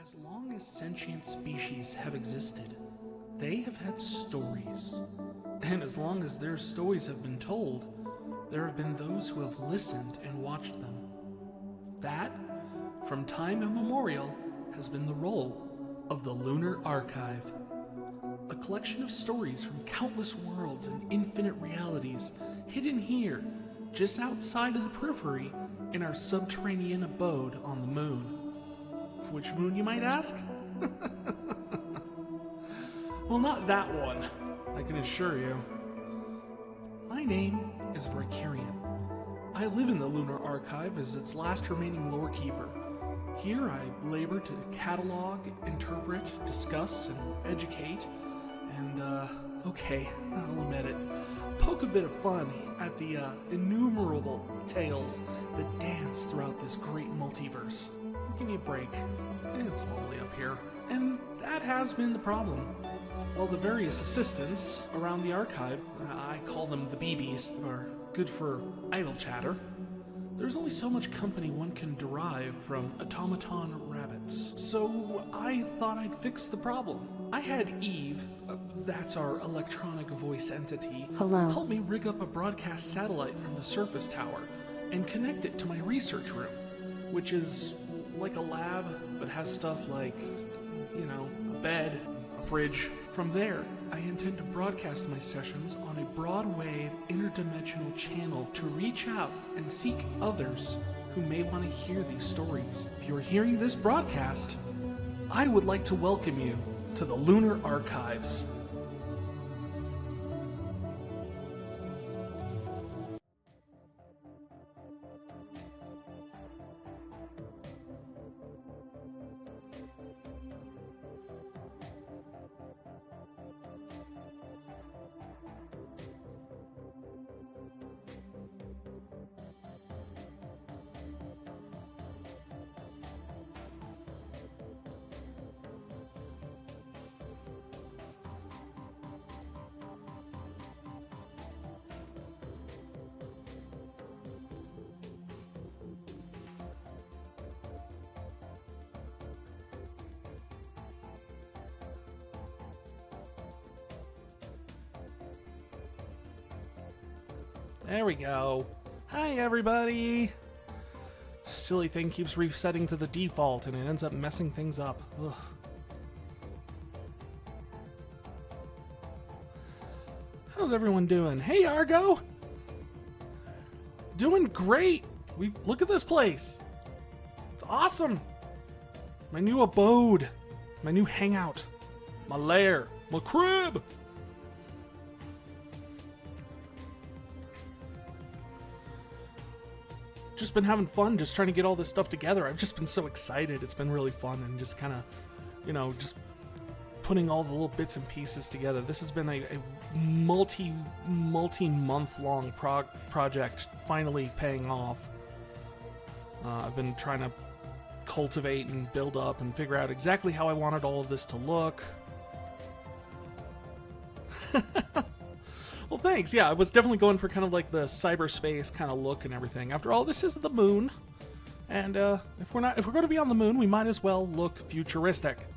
As long as sentient species have existed, they have had stories. And as long as their stories have been told, there have been those who have listened and watched them. That, from time immemorial, has been the role of the Lunar Archive. A collection of stories from countless worlds and infinite realities hidden here, just outside of the periphery, in our subterranean abode on the moon. Which moon, you might ask? Well, not that one, I can assure you. My name is Vicarian. I live in the Lunar Archive as its last remaining lore keeper. Here I labor to catalog, interpret, discuss, and educate, and, okay, I'll admit it, poke a bit of fun at the innumerable tales that dance throughout this great multiverse. Give me a break. It's lonely up here. And that has been the problem. While the various assistants around the archive, I call them the BBs, are good for idle chatter, there's only so much company one can derive from automaton rabbits. So I thought I'd fix the problem. I had Eve, that's our electronic voice entity, Hello. help me rig up a broadcast satellite from the surface tower and connect it to my research room, which is like a lab, but has stuff like, a bed, a fridge. From there, I intend to broadcast my sessions on a broad-wave interdimensional channel to reach out and seek others who may want to hear these stories. If you're hearing this broadcast, I would like to welcome you to the Lunar Archives. There we go. Hi, everybody. Silly thing keeps resetting to the default, and it ends up messing things up. Ugh. How's everyone doing? Hey, Argo. Doing great. Look at this place. It's awesome. My new abode, my new hangout, my lair, my crib. Just been having fun, just trying to get all this stuff together. I've just been so excited. It's been really fun, and just kind of, just putting all the little bits and pieces together. This has been a multi-month long project, finally paying off. I've been trying to cultivate and build up and figure out exactly how I wanted all of this to look. Well, thanks. Yeah, I was definitely going for kind of like the cyberspace kind of look and everything. After all, this is the moon, and if we're going to be on the moon, we might as well look futuristic.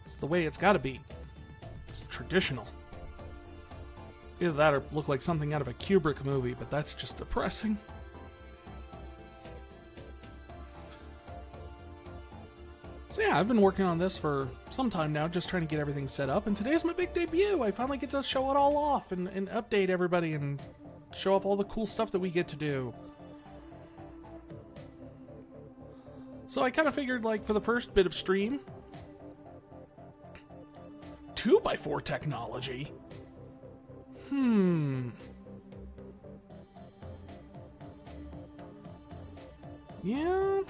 It's the way it's got to be. It's traditional. Either that or look like something out of a Kubrick movie, but that's just depressing. So yeah, I've been working on this for some time now, just trying to get everything set up, and today's my big debut. I finally get to show it all off and update everybody and show off all the cool stuff that we get to do. So I kind of figured, like, for the first bit of stream, 2x4 technology? Yeah.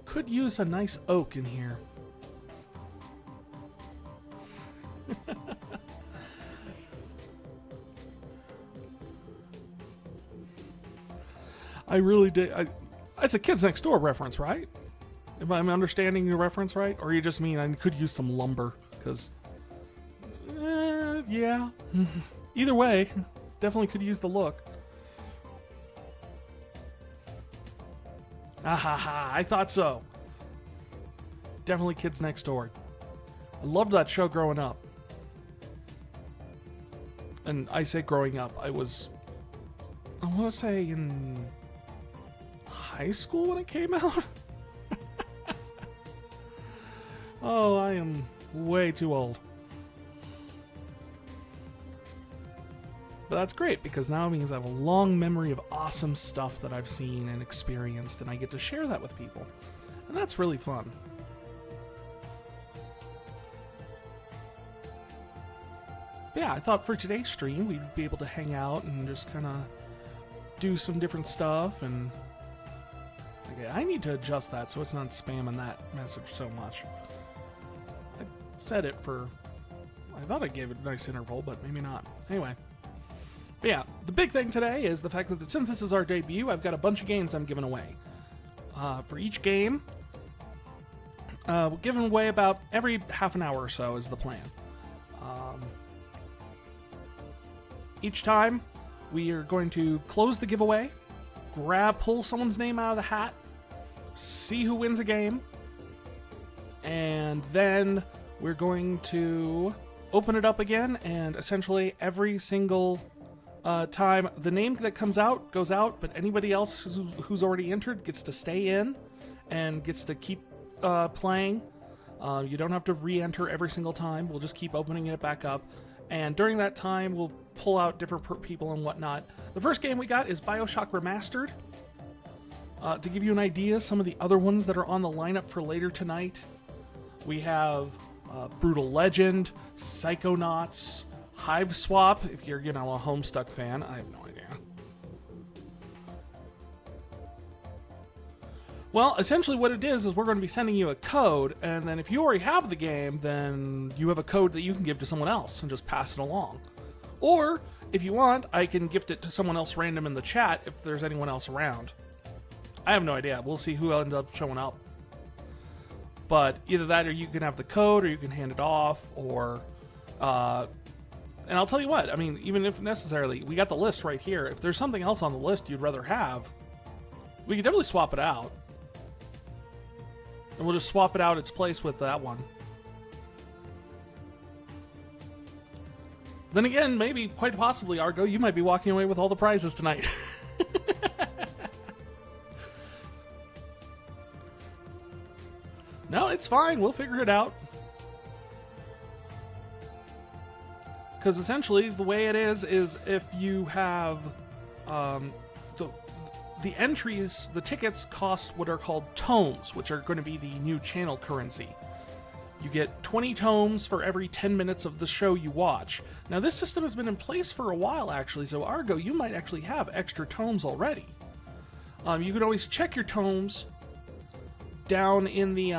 Could use a nice oak in here. I really did. It's a Kids Next Door reference, right? If I'm understanding your reference right, or you just mean I could use some lumber? Because, yeah. Either way, definitely could use the look. Ah ha ha, I thought so. Definitely Kids Next Door. I loved that show growing up. And I say growing up, I want to say in high school when it came out. Oh, I am way too old. But that's great, because now it means I have a long memory of awesome stuff that I've seen and experienced, and I get to share that with people. And that's really fun. But yeah, I thought for today's stream, we'd be able to hang out and just kind of do some different stuff, and okay, I need to adjust that so it's not spamming that message so much. I said it for... I thought I gave it a nice interval, but maybe not. Anyway. But yeah, the big thing today is the fact that since this is our debut, I've got a bunch of games I'm giving away. For each game, we're giving away about every half an hour or so is the plan. Each time, we are going to close the giveaway, pull someone's name out of the hat, see who wins a game, and then we're going to open it up again, and essentially every single time the name that comes out goes out, but anybody else who's already entered gets to stay in and gets to keep playing. You don't have to re-enter every single time. We'll just keep opening it back up, and during that time we'll pull out different people and whatnot. The first game we got is BioShock Remastered. To give you an idea, some of the other ones that are on the lineup for later tonight, we have Brutal Legend, Psychonauts, Hive Swap, if you're, a Homestuck fan. I have no idea. Well, essentially what it is we're going to be sending you a code, and then if you already have the game, then you have a code that you can give to someone else and just pass it along. Or, if you want, I can gift it to someone else random in the chat if there's anyone else around. I have no idea. We'll see who ends up showing up. But either that, or you can have the code, or you can hand it off, or... and I'll tell you what, I mean, even if necessarily, we got the list right here. If there's something else on the list you'd rather have, we could definitely swap it out. And we'll just swap it out its place with that one. Then again, maybe, quite possibly, Argo, you might be walking away with all the prizes tonight. No, it's fine. We'll figure it out. Because essentially, the way it is if you have the entries, the tickets cost what are called tomes, which are going to be the new channel currency. You get 20 tomes for every 10 minutes of the show you watch. Now, this system has been in place for a while, actually, so Argo, you might actually have extra tomes already. You can always check your tomes down in the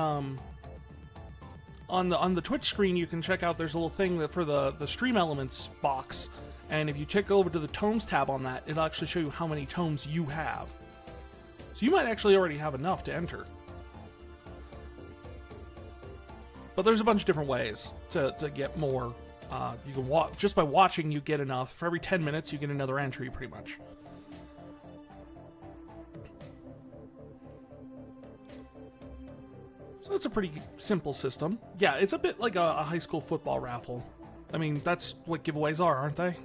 on the Twitch screen. You can check out, there's a little thing that for the Stream Elements box, and if you check over to the Tomes tab on that, it'll actually show you how many tomes you have. So you might actually already have enough to enter. But there's a bunch of different ways to get more. You can just by watching, you get enough. For every 10 minutes, you get another entry, pretty much. So it's a pretty simple system. Yeah, it's a bit like a high school football raffle. I mean, that's what giveaways are, aren't they?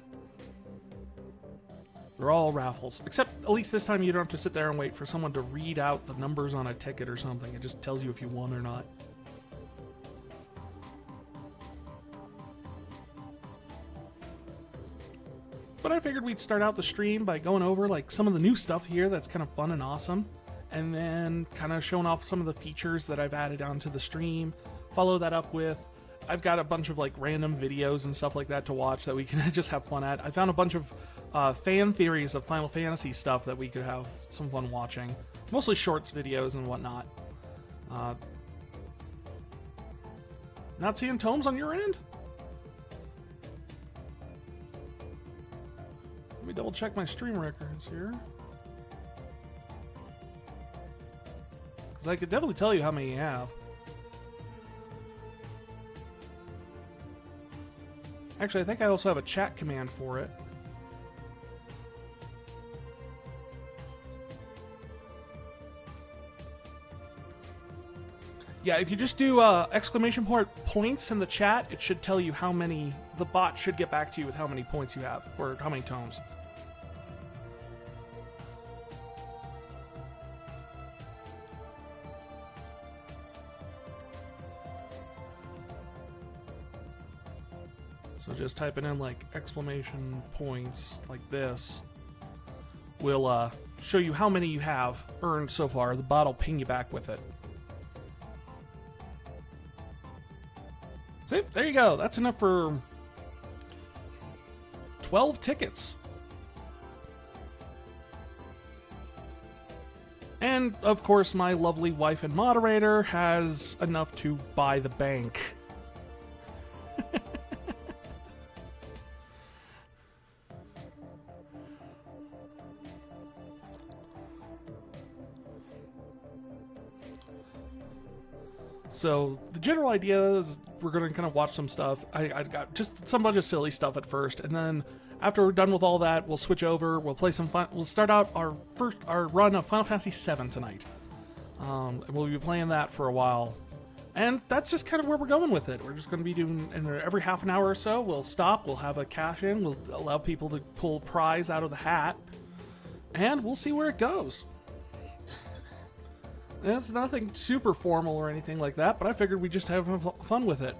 They're all raffles. Except, at least this time, you don't have to sit there and wait for someone to read out the numbers on a ticket or something. It just tells you if you won or not. But I figured we'd start out the stream by going over like some of the new stuff here that's kind of fun and awesome, and then kind of showing off some of the features that I've added onto the stream. Follow that up with, I've got a bunch of like random videos and stuff like that to watch that we can just have fun at. I found a bunch of fan theories of Final Fantasy stuff that we could have some fun watching. Mostly shorts videos and whatnot. Not seeing tomes on your end? Let me double check my stream records here. Because I could definitely tell you how many you have. Actually, I think I also have a chat command for it. Yeah, if you just do exclamation point points in the chat, it should tell you how many, the bot should get back to you with how many points you have, or how many tomes. So just typing in like exclamation points like this will show you how many you have earned so far. The bot will ping you back with it. See, there you go. That's enough for 12 tickets. And, of course, my lovely wife and moderator has enough to buy the bank. So the general idea is we're going to kind of watch some stuff. I got just some bunch of silly stuff at first, and then after we're done with all that, we'll switch over. We'll play some fun. We'll start out our run of Final Fantasy VII tonight. And we'll be playing that for a while, and that's just kind of where we're going with it. We're just going to be doing, and every half an hour or so, we'll stop. We'll have a cash in. We'll allow people to pull a prize out of the hat, and we'll see where it goes. It's nothing super formal or anything like that, but I figured we'd just have fun with it.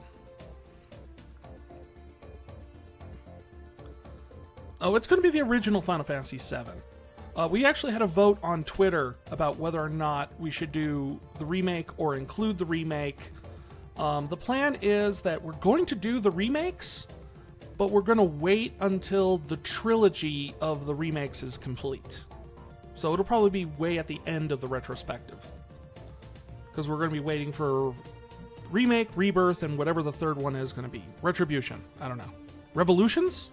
Oh, it's going to be the original Final Fantasy VII. We actually had a vote on Twitter about whether or not we should do the remake or include the remake. The plan is that we're going to do the remakes, but we're going to wait until the trilogy of the remakes is complete. So it'll probably be way at the end of the retrospective, because we're going to be waiting for remake, rebirth, and whatever the third one is going to be. Retribution. I don't know. Revolutions?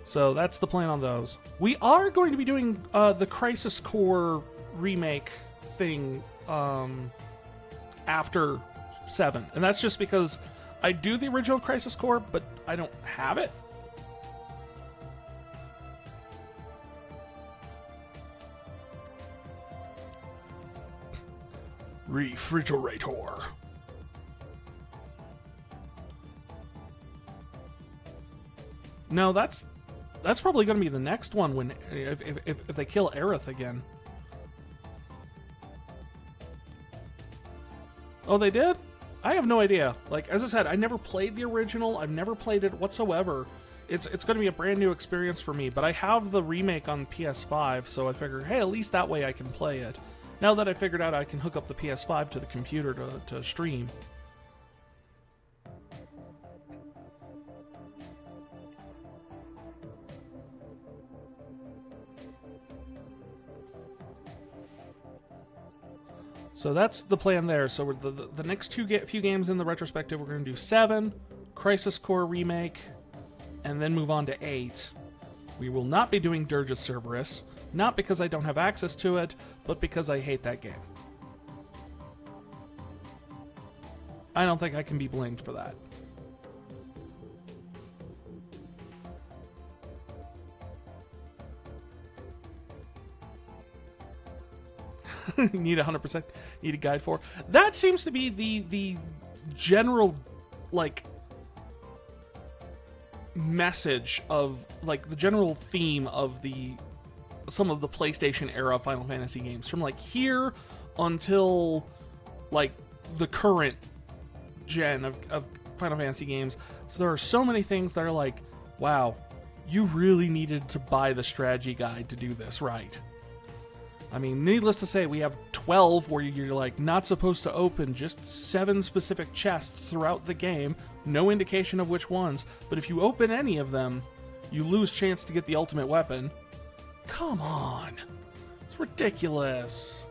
So that's the plan on those. We are going to be doing the Crisis Core remake thing after 7. And that's just because I do the original Crisis Core, but I don't have it. Refrigerator. No, that's probably going to be the next one when if they kill Aerith again. Oh, they did? I have no idea. Like, as I said, I never played the original. I've never played it whatsoever. It's going to be a brand new experience for me, but I have the remake on PS5, so I figure, hey, at least that way I can play it. Now that I figured out I can hook up the PS5 to the computer to stream. So that's the plan there. So the next few games in the retrospective, we're going to do 7, Crisis Core Remake, and then move on to 8. We will not be doing Dirge of Cerberus. Not because I don't have access to it, but because I hate that game. I don't think I can be blamed for that. Need 100%. Need a guide for. That seems to be the general, like, message of, like, the general theme of some of the PlayStation era Final Fantasy games, from like here until like the current gen of Final Fantasy games. So there are so many things that are like, wow, you really needed to buy the strategy guide to do this right. I mean, needless to say, we have 12 where you're like not supposed to open just 7 specific chests throughout the game, no indication of which ones, but if you open any of them, you lose chance to get the ultimate weapon. Come on. It's ridiculous.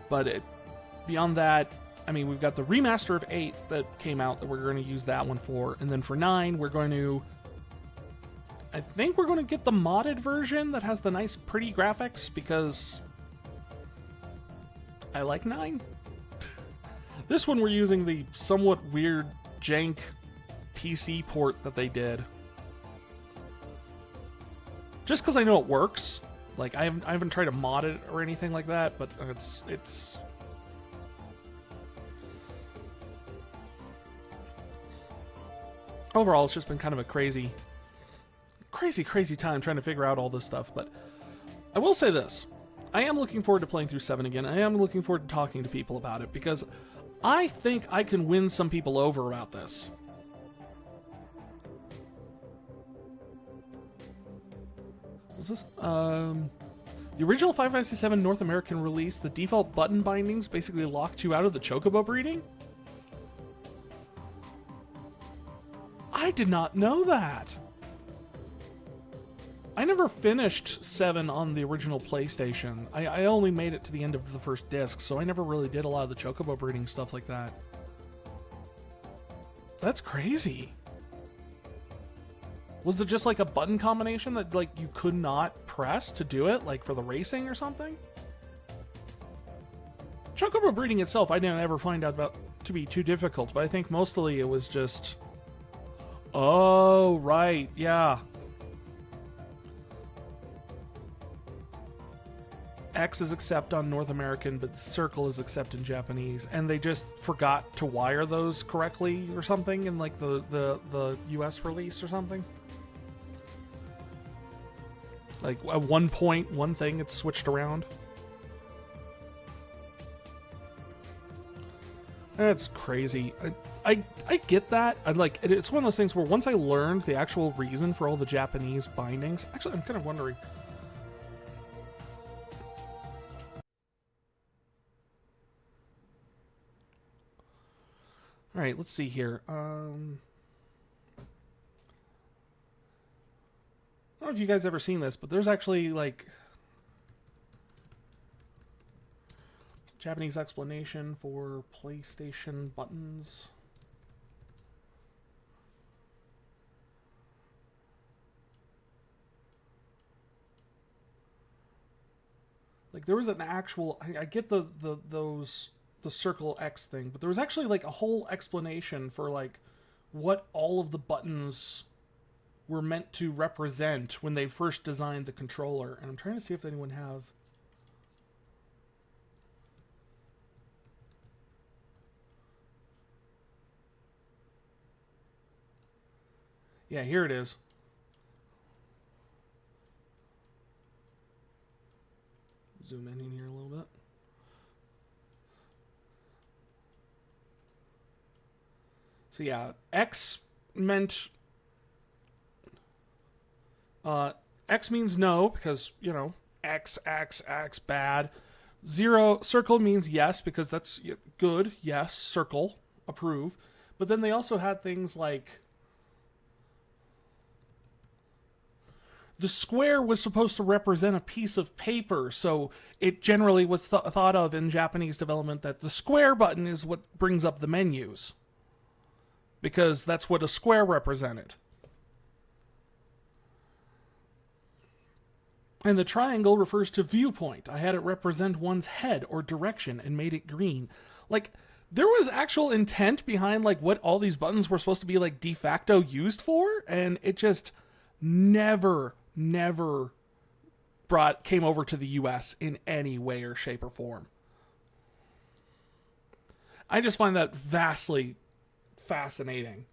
But beyond that, I mean, we've got the remaster of 8 that came out that we're going to use that one for. And then for 9, we're going to... I think we're going to get the modded version that has the nice, pretty graphics, because... I like 9. This one we're using the somewhat weird jank PC port that they did. Just because I know it works. Like, I haven't tried to mod it or anything like that, but it's... Overall, it's just been kind of a crazy time trying to figure out all this stuff, but I will say this. I am looking forward to playing through 7 again. I am looking forward to talking to people about it, because I think I can win some people over about this. What's this? The original 5.7 North American release, the default button bindings basically locked you out of the Chocobo breeding? I did not know that. I never finished 7 on the original PlayStation. I only made it to the end of the first disc, so I never really did a lot of the Chocobo breeding stuff like that. That's crazy. Was it just like a button combination that like you could not press to do it, like for the racing or something? Chocobo breeding itself, I didn't ever find out about to be too difficult, but I think mostly it was just... Oh, right, yeah. X is accept on North American, but circle is accept in Japanese, and they just forgot to wire those correctly or something in like the US release or something. Like at one point, one thing it's switched around. That's crazy. I get that. It's one of those things where once I learned the actual reason for all the Japanese bindings, actually I'm kind of wondering. All right, let's see here. I don't know if you guys ever seen this, but there's actually like Japanese explanation for PlayStation buttons. Like there was an actual, I get the circle X thing, but there was actually like a whole explanation for like what all of the buttons were meant to represent when they first designed the controller. And I'm trying to see if anyone have... Yeah, here it is. Zoom in here a little bit. So yeah, X meant... X means no, because, you know, X, bad. 0, circle means yes, because that's good, yes, circle, approve. But then they also had things like... The square was supposed to represent a piece of paper, so it generally was thought of in Japanese development that the square button is what brings up the menus. Because that's what a square represented. And the triangle refers to viewpoint. I had it represent one's head or direction and made it green. Like, there was actual intent behind, like, what all these buttons were supposed to be, like, de facto used for, and it just never came over to the US in any way or shape or form. I just find that vastly fascinating.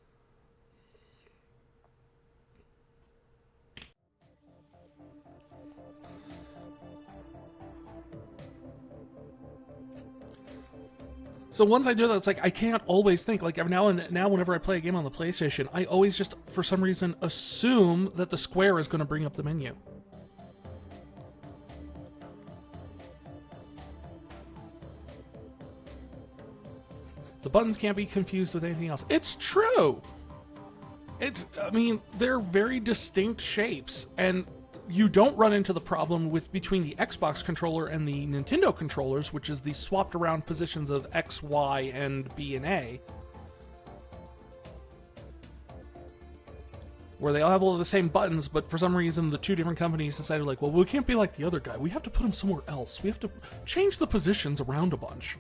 So once I do that, it's like I can't always think. Like now whenever I play a game on the PlayStation, I always just, for some reason, assume that the square is going to bring up the menu. The buttons can't be confused with anything else. It's true! I mean, they're very distinct shapes, and you don't run into the problem between the Xbox controller and the Nintendo controllers, which is the swapped around positions of X, Y, and B and A, where they all have all of the same buttons, but for some reason the two different companies decided, like, well, we can't be like the other guy. We have to put him somewhere else. We have to change the positions around a bunch.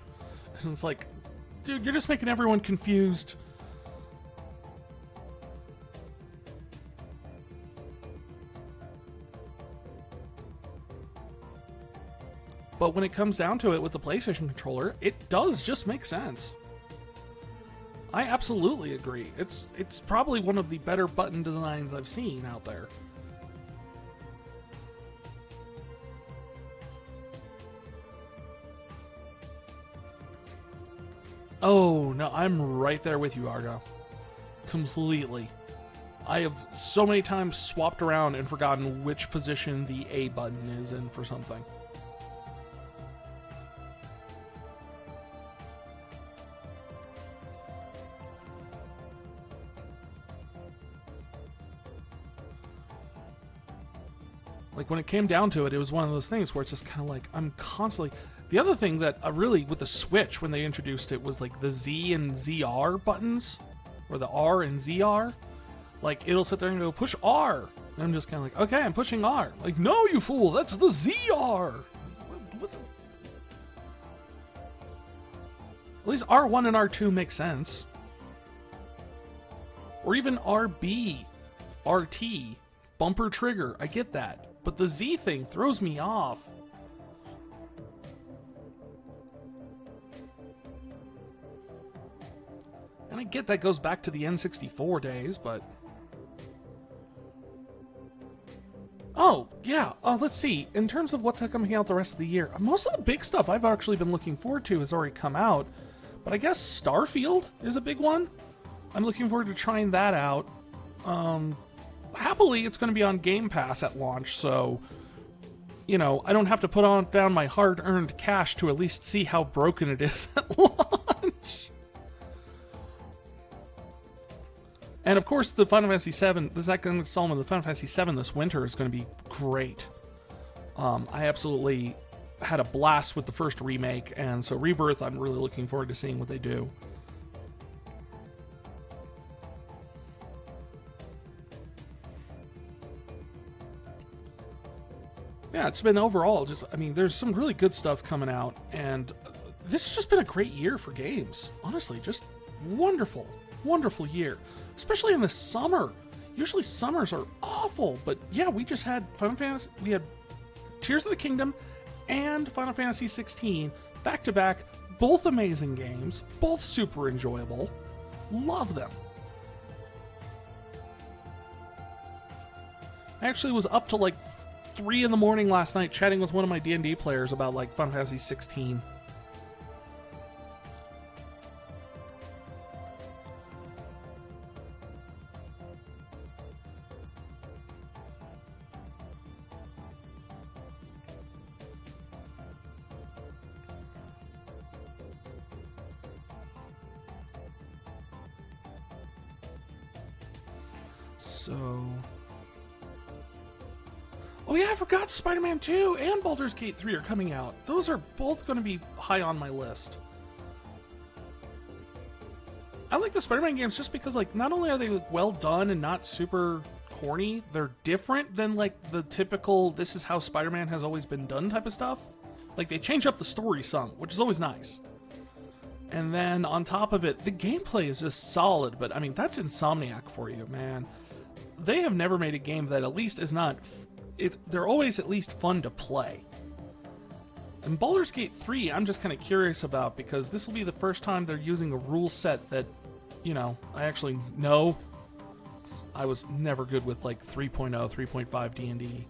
And it's like, Dude, you're just making everyone confused. But when it comes down to it with the PlayStation controller, it does just make sense. I absolutely agree. It's probably one of the better button designs I've seen out there. Oh, no, I'm right there with you, Argo. Completely. I have so many times swapped around and forgotten which position the A button is in for something. Like, when it came down to it, it was one of those things where it's just kind of like, I'm constantly... The other thing that really, with the Switch, when they introduced it, was like the Z and ZR buttons, or the R and ZR. Like, it'll sit there and go, push R. And I'm just kind of like, okay, I'm pushing R. Like, no, you fool, that's the ZR. At least R1 and R2 make sense. Or even RB, RT, bumper trigger, I get that. But the Z thing throws me off. And I get that goes back to the N64 days, but... Oh, yeah, let's see. In terms of what's coming out the rest of the year, most of the big stuff I've actually been looking forward to has already come out. But I guess Starfield is a big one. I'm looking forward to trying that out. Happily, it's going to be on Game Pass at launch, so... You know, I don't have to put down my hard-earned cash to at least see how broken it is at launch. And of course, the Final Fantasy VII, the second installment of the Final Fantasy VII this winter is going to be great. I absolutely had a blast with the first remake, and so Rebirth, I'm really looking forward to seeing what they do. Yeah, it's been overall just, I mean, there's some really good stuff coming out, and this has just been a great year for games. Honestly, just wonderful, wonderful year. Especially in the summer. Usually summers are awful, but yeah, we just had Final Fantasy, we had Tears of the Kingdom and Final Fantasy 16 back to back, both amazing games, both super enjoyable. Love them. I actually was up to like 3 in the morning last night chatting with one of my D&D players about like Final Fantasy 16. So... Oh yeah, I forgot Spider-Man 2 and Baldur's Gate 3 are coming out. Those are both going to be high on my list. I like the Spider-Man games just because, like, not only are they well done and not super corny, they're different than, like, the typical this is how Spider-Man has always been done type of stuff. Like, they change up the story some, which is always nice. And then, on top of it, the gameplay is just solid, but, I mean, that's Insomniac for you, man. They have never made a game that at least is not... they're always at least fun to play. And Baldur's Gate 3, I'm just kind of curious about, because this will be the first time they're using a rule set that, you know, I actually know. I was never good with, like, 3.0, 3.5 D&D.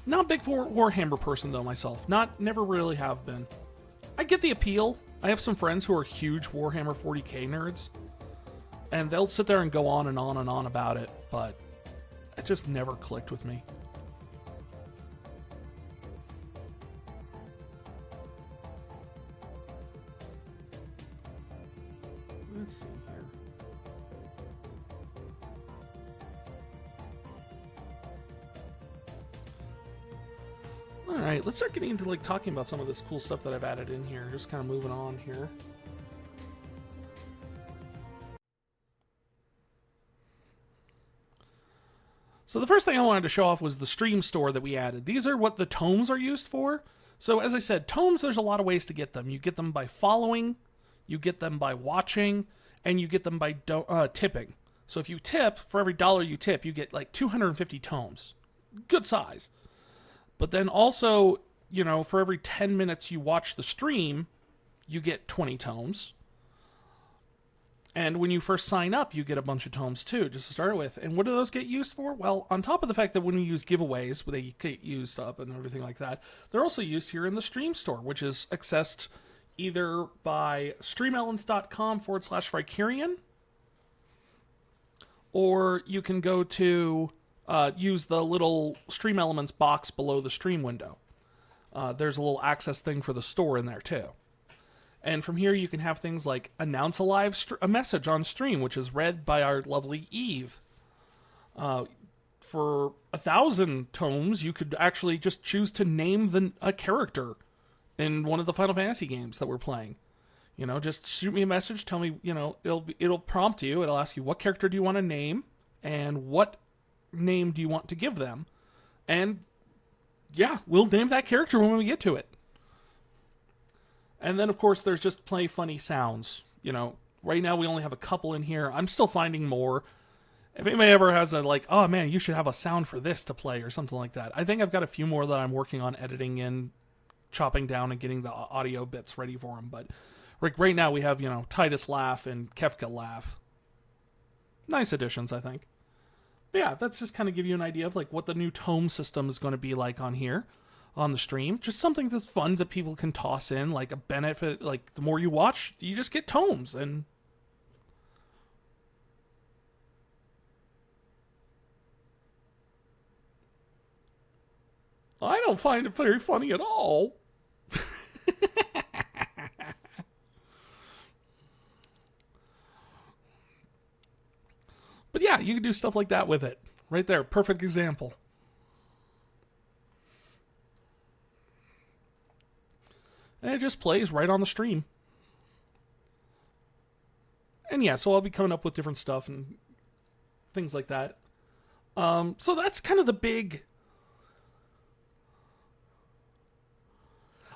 Not a big Warhammer person, though, myself. Never really have been. I get the appeal. I have some friends who are huge Warhammer 40k nerds. And they'll sit there and go on and on and on about it, but it just never clicked with me. Let's see here. Alright, let's start getting into, like, talking about some of this cool stuff that I've added in here. Just kind of moving on here. So the first thing I wanted to show off was the stream store that we added. These are what the tomes are used for. So as I said, tomes, there's a lot of ways to get them. You get them by following, you get them by watching, and you get them by tipping. So if you tip, for every dollar you tip, you get like 250 tomes. Good size. But then also, for every 10 minutes you watch the stream, you get 20 tomes. And when you first sign up, you get a bunch of tomes too, just to start with. And what do those get used for? Well, on top of the fact that when we use giveaways, they get used up and everything like that, they're also used here in the stream store, which is accessed either by streamelements.com/Vicarian, or you can go to use the little Stream Elements box below the stream window. There's a little access thing for the store in there too. And from here, you can have things like announce a message on stream, which is read by our lovely Eve. For 1,000 tomes, you could actually just choose to name a character in one of the Final Fantasy games that we're playing. Just shoot me a message, tell me, it'll prompt you, it'll ask you what character do you want to name, and what name do you want to give them. And yeah, we'll name that character when we get to it. And then, of course, there's just play funny sounds. Right now we only have a couple in here. I'm still finding more. If anybody ever has oh man, you should have a sound for this to play or something like that. I think I've got a few more that I'm working on editing in, chopping down and getting the audio bits ready for them. But right now we have, Titus laugh and Kefka laugh. Nice additions, I think. But yeah, that's just kind of give you an idea of what the new tome system is going to be like on here. On the stream, just something that's fun that people can toss in, like a benefit. The more you watch, you just get tomes. And I don't find it very funny at all. But yeah, you can do stuff like that with it. Right there, perfect example. And it just plays right on the stream. And yeah, so I'll be coming up with different stuff and things like that. So that's kind of the big...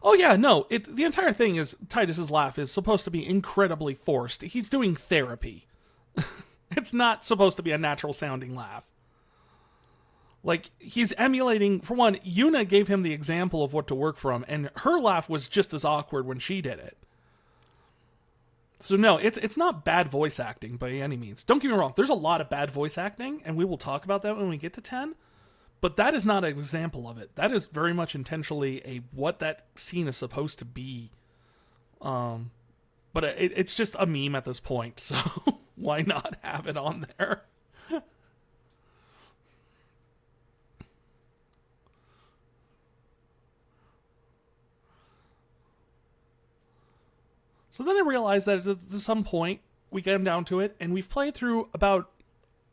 Oh yeah, no, the entire thing is, Titus's laugh is supposed to be incredibly forced. He's doing therapy. It's not supposed to be a natural sounding laugh. He's emulating, for one, Yuna gave him the example of what to work from, and her laugh was just as awkward when she did it. So no, it's not bad voice acting by any means. Don't get me wrong, there's a lot of bad voice acting, and we will talk about that when we get to 10, but that is not an example of it. That is very much intentionally what that scene is supposed to be. But it's just a meme at this point, so why not have it on there? So then I realized that at some point, we came down to it, and we've played through about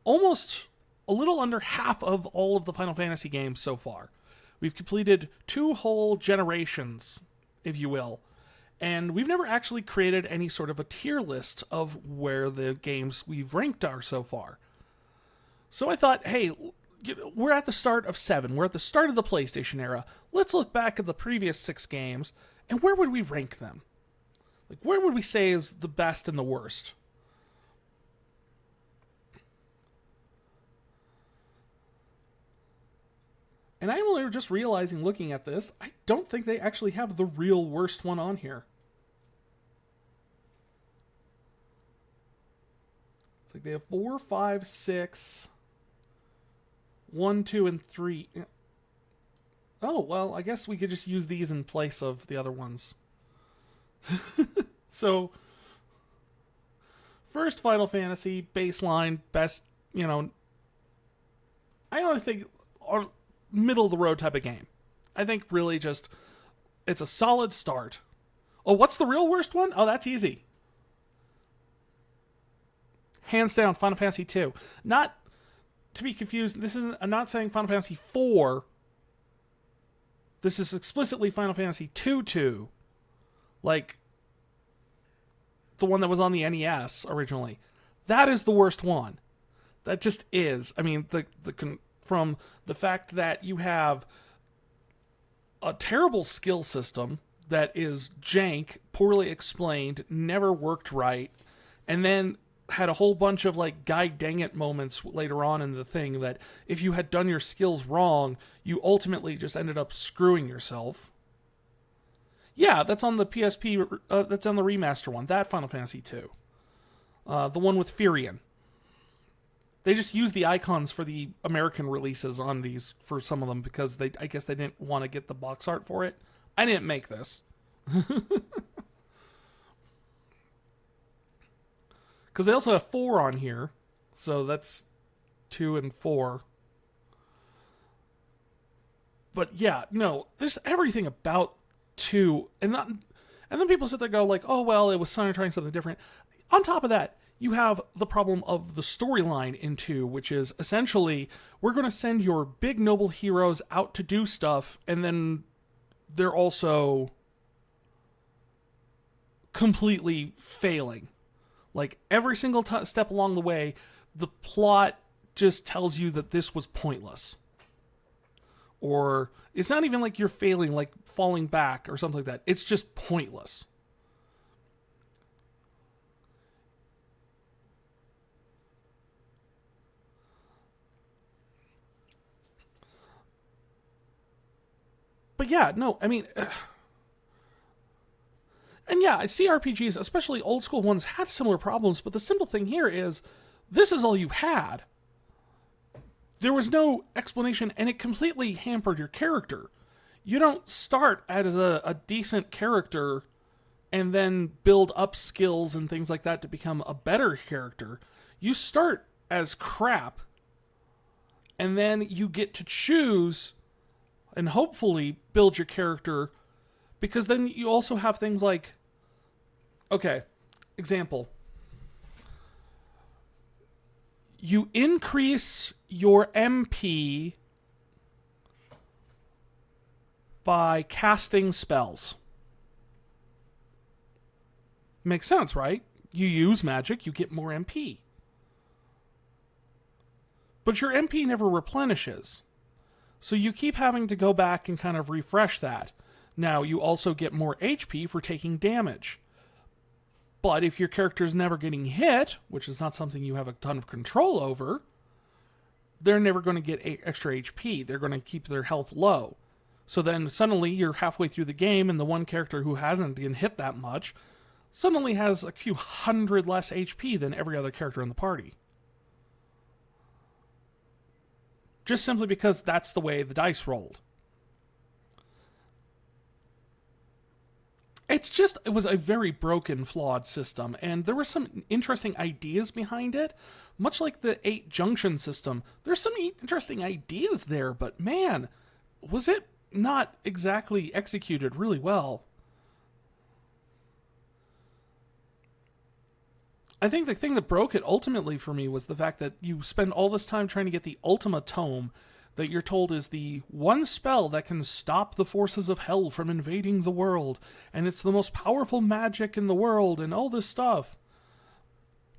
almost a little under half of all of the Final Fantasy games so far. We've completed 2 whole generations, if you will, and we've never actually created any sort of a tier list of where the games we've ranked are so far. So I thought, hey, we're at the start of 7. We're at the start of the PlayStation era. Let's look back at the previous 6 games, and where would we rank them? Where would we say is the best and the worst? And I'm only just realizing, looking at this, I don't think they actually have the real worst one on here. It's they have 4, 5, 6, 1, 2, and 3. Oh, well, I guess we could just use these in place of the other ones. So, first Final Fantasy, baseline, best, I only think middle of the road type of game. I think really just, it's a solid start. Oh, what's the real worst one? Oh, that's easy. Hands down, Final Fantasy 2. Not to be confused, I'm not saying Final Fantasy 4. This is explicitly Final Fantasy 2. The one that was on the NES originally. That is the worst one. That just is. I mean, the from the fact that you have a terrible skill system that is jank, poorly explained, never worked right, and then had a whole bunch of like god dang it moments later on in the thing that if you had done your skills wrong, you ultimately just ended up screwing yourself. Yeah, that's on the PSP, that's on the remaster one, that Final Fantasy 2. The one with Firion. They just used the icons for the American releases on these for some of them because I guess they didn't want to get the box art for it. I didn't make this. Because they also have 4 on here. So that's 2 and 4. But yeah, no, there's everything about 2. And then people sit there and go like, oh, well, it was trying something different. On top of that, you have the problem of the storyline in 2, which is essentially, we're going to send your big noble heroes out to do stuff, and then they're also completely failing. Like, every single step along the way, the plot just tells you that this was pointless. Or, it's not even like you're failing, like falling back or something like that. It's just pointless. But yeah, no, I mean... And yeah, CRPGs, especially old school ones, had similar problems, but the simple thing here is, this is all you had. There was no explanation, and it completely hampered your character. You don't start as a decent character and then build up skills and things like that to become a better character. You start as crap, and then you get to choose and hopefully build your character, because then you also have things like, okay, example. You increase your MP by casting spells. Makes sense, right? You use magic, you get more MP. But your MP never replenishes. So you keep having to go back and kind of refresh that. Now, you also get more HP for taking damage. But if your character's never getting hit, which is not something you have a ton of control over, they're never going to get extra HP. They're going to keep their health low. So then suddenly you're halfway through the game and the one character who hasn't been hit that much suddenly has a few hundred less HP than every other character in the party. Just simply because that's the way the dice rolled. It was a very broken, flawed system, and there were some interesting ideas behind it. Much like the 8 junction system, there's some interesting ideas there, but man, was it not exactly executed really well. I think the thing that broke it ultimately for me was the fact that you spend all this time trying to get the Ultima Tome that you're told is the one spell that can stop the forces of hell from invading the world, and it's the most powerful magic in the world, and all this stuff.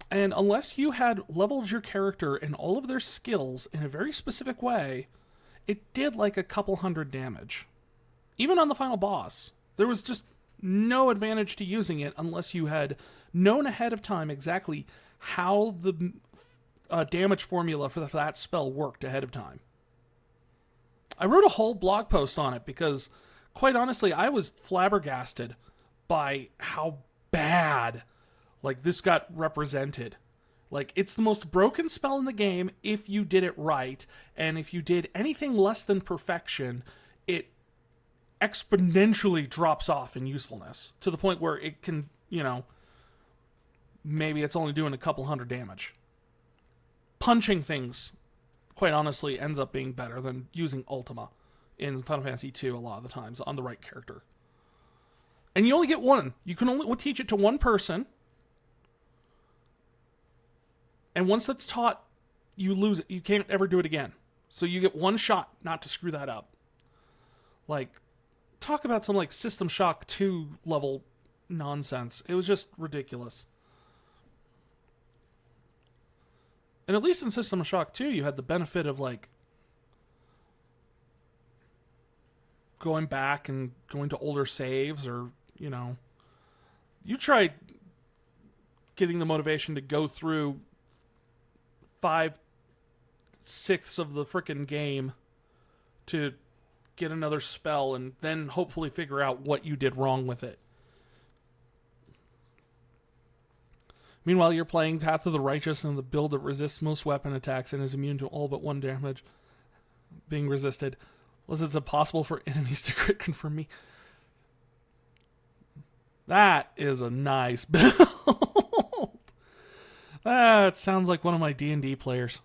And unless you had leveled your character and all of their skills in a very specific way, it did like a couple hundred damage. Even on the final boss, there was just no advantage to using it unless you had known ahead of time exactly how the damage formula for that spell worked ahead of time. I wrote a whole blog post on it because, quite honestly, I was flabbergasted by how bad, like, this got represented. Like, it's the most broken spell in the game if you did it right, and if you did anything less than perfection, it exponentially drops off in usefulness, to the point where it can, maybe it's only doing a couple hundred damage. Punching things, quite honestly, ends up being better than using Ultima in Final Fantasy II a lot of the times on the right character. And you only get one. You can only teach it to one person. And once that's taught, you lose it. You can't ever do it again. So you get one shot not to screw that up. Like, talk about some like System Shock 2 level nonsense. It was just ridiculous. And at least in System Shock 2, you had the benefit of, like, going back and going to older saves, or, you know, you try getting the motivation to go through 5/6 of the frickin' game to get another spell and then hopefully figure out what you did wrong with it. Meanwhile, you're playing Path of the Righteous and the build that resists most weapon attacks and is immune to all but 1 damage being resisted. Was it impossible for enemies to crit confirm me? That is a nice build. That sounds like one of my D&D players.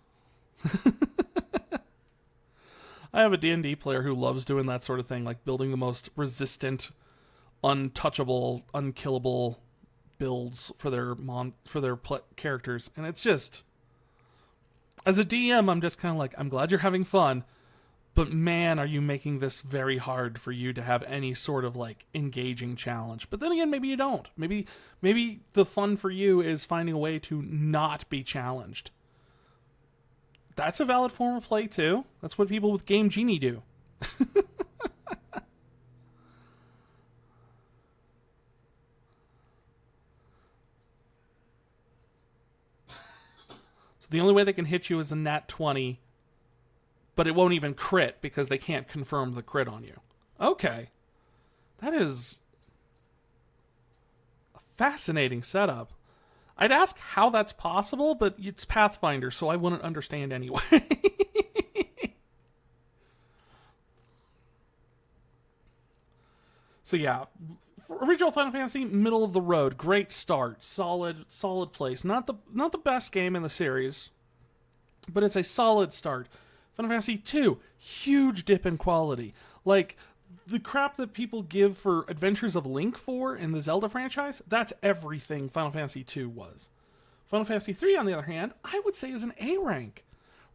I have a D&D player who loves doing that sort of thing, like building the most resistant, untouchable, unkillable builds for their characters. And it's just, as a DM, I'm just kind of like, I'm glad you're having fun, but man, are you making this very hard for you to have any sort of like engaging challenge. But then again, maybe you don't. Maybe the fun for you is finding a way to not be challenged. That's a valid form of play too. That's what people with Game Genie do. So the only way they can hit you is a nat 20, but it won't even crit because they can't confirm the crit on you. Okay. That is a fascinating setup. I'd ask how that's possible, but it's Pathfinder, so I wouldn't understand anyway. So yeah, for original Final Fantasy, middle of the road, great start, solid place. Not the best game in the series, but it's a solid start. Final Fantasy 2, huge dip in quality. Like, the crap that people give for Adventures of Link 4 in the Zelda franchise, that's everything Final Fantasy 2 was. Final Fantasy 3, on the other hand, I would say is an A rank.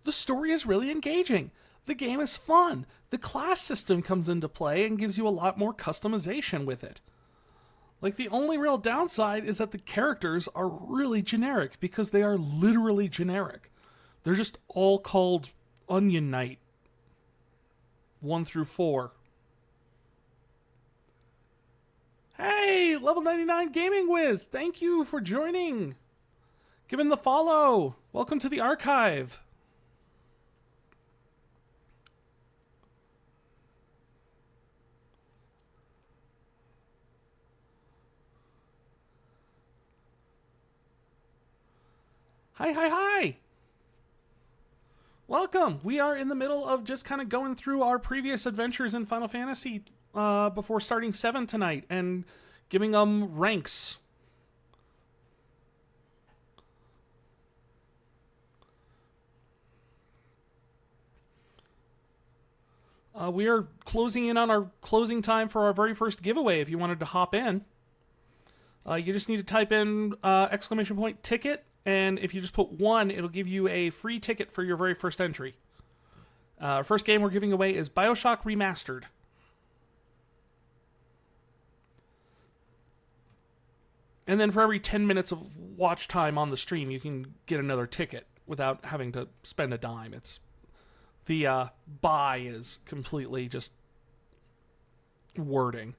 The story is really engaging. The game is fun. The class system comes into play and gives you a lot more customization with it. Like, the only real downside is that the characters are really generic, because they are literally generic. They're just all called Onion Knight 1 through 4. Hey, level 99 Gaming Wiz, thank you for joining. Given the follow. Welcome to the archive. Hi. Welcome. We are in the middle of just kind of going through our previous adventures in Final Fantasy before starting 7 tonight and giving them ranks. We are closing in on our closing time for our very first giveaway. If you wanted to hop in, you just need to type in !ticket, and if you just put 1, it'll give you a free ticket for your very first entry. First game we're giving away is BioShock Remastered. And then for every 10 minutes of watch time on the stream, you can get another ticket without having to spend a dime. It's the buy is completely just wording.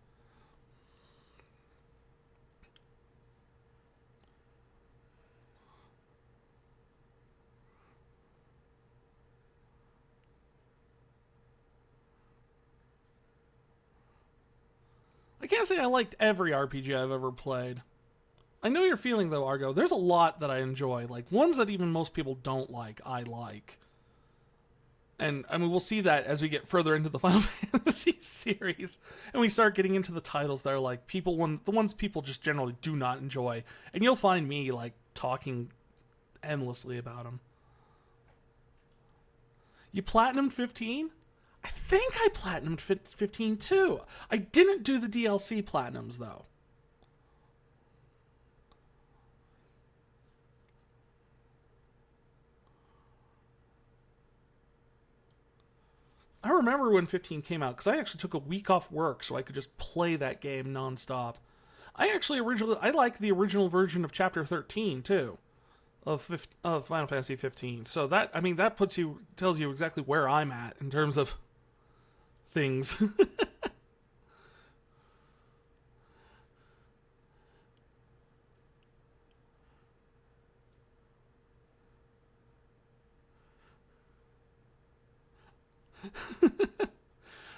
I can't say I liked every RPG I've ever played. I know your feeling, though, Argo. There's a lot that I enjoy. Like, ones that even most people don't like, I like. And, I mean, we'll see that as we get further into the Final Fantasy series. And we start getting into the titles that are, like, the ones people just generally do not enjoy. And you'll find me, like, talking endlessly about them. You platinumed 15? I think I platinumed 15 too. I didn't do the DLC platinums though. I remember when 15 came out because I actually took a week off work so I could just play that game nonstop. I like the original version of Chapter 13 too, of Final Fantasy 15. So that tells you exactly where I'm at in terms of things.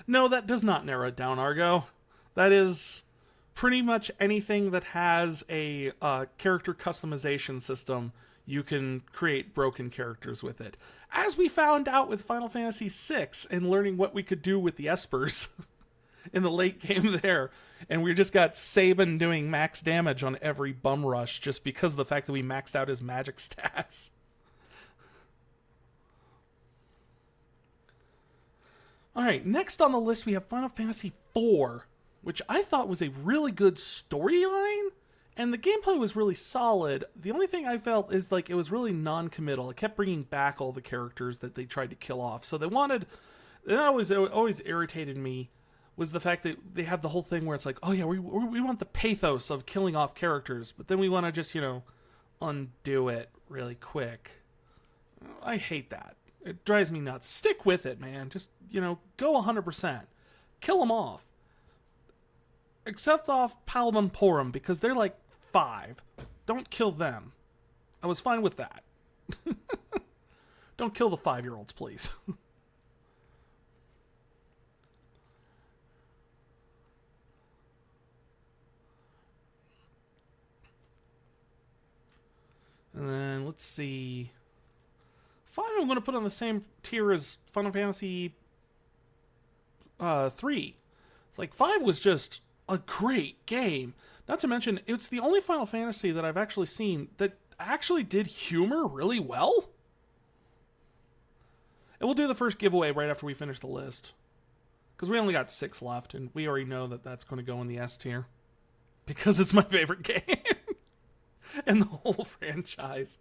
No, that does not narrow it down, Argo. That is pretty much anything that has a character customization system. You can create broken characters with it. As we found out with Final Fantasy VI and learning what we could do with the Espers in the late game there. And we just got Sabin doing max damage on every bum rush just because of the fact that we maxed out his magic stats. Alright, next on the list we have Final Fantasy IV, which I thought was a really good storyline, and the gameplay was really solid. The only thing I felt is like it was really non-committal. It kept bringing back all the characters that they tried to kill off. So they wanted... That always irritated me, was the fact that they had the whole thing where it's like, oh yeah, we want the pathos of killing off characters, but then we want to just, undo it really quick. I hate that. It drives me nuts. Stick with it, man. Just, go 100%. Kill them off. Except off Palom and Porum, because they're like 5. Don't kill them. I was fine with that. Don't kill the 5-year-olds, please. And then, let's see... 5 I'm going to put on the same tier as Final Fantasy 3. It's like 5 was just a great game. Not to mention, it's the only Final Fantasy that I've actually seen that actually did humor really well. And we'll do the first giveaway right after we finish the list. Because we only got 6 left, and we already know that that's going to go in the S tier. Because it's my favorite game. in the whole franchise.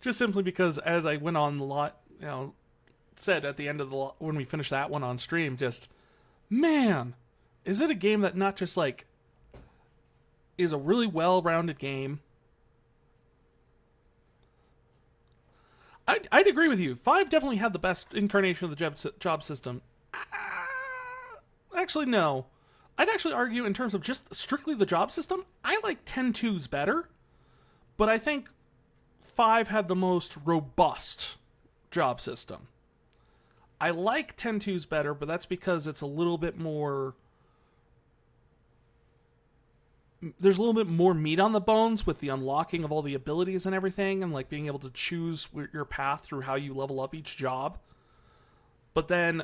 Just simply because as I went on the lot, said at the end of the when we finished that one on stream, just, man, is it a game that not just like is a really well-rounded game? I'd agree with you. 5 definitely had the best incarnation of the job system. Actually, no. I'd actually argue in terms of just strictly the job system, I like 10-2's better, but I think 5 had the most robust job system. I like 10-2's better, but that's because it's a little bit more... There's a little bit more meat on the bones with the unlocking of all the abilities and everything, and like being able to choose your path through how you level up each job. But then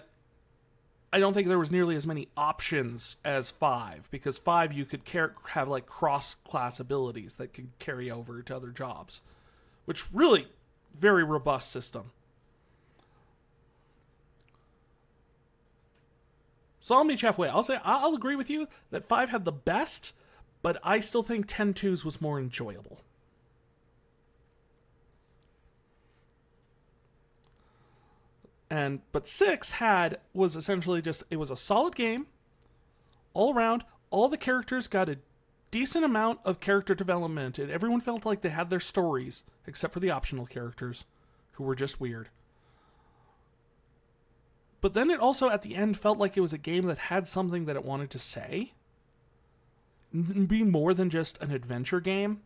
I don't think there was nearly as many options as 5, because 5 you could have like cross-class abilities that could carry over to other jobs, which really very robust system. So I'll meet you halfway. I'll agree with you that 5 had the best, but I still think 10-2's was more enjoyable. But 6 was essentially just, it was a solid game all around. All the characters got a decent amount of character development, and everyone felt like they had their stories, except for the optional characters, who were just weird. But then it also, at the end, felt like it was a game that had something that it wanted to say. Be more than just an adventure game.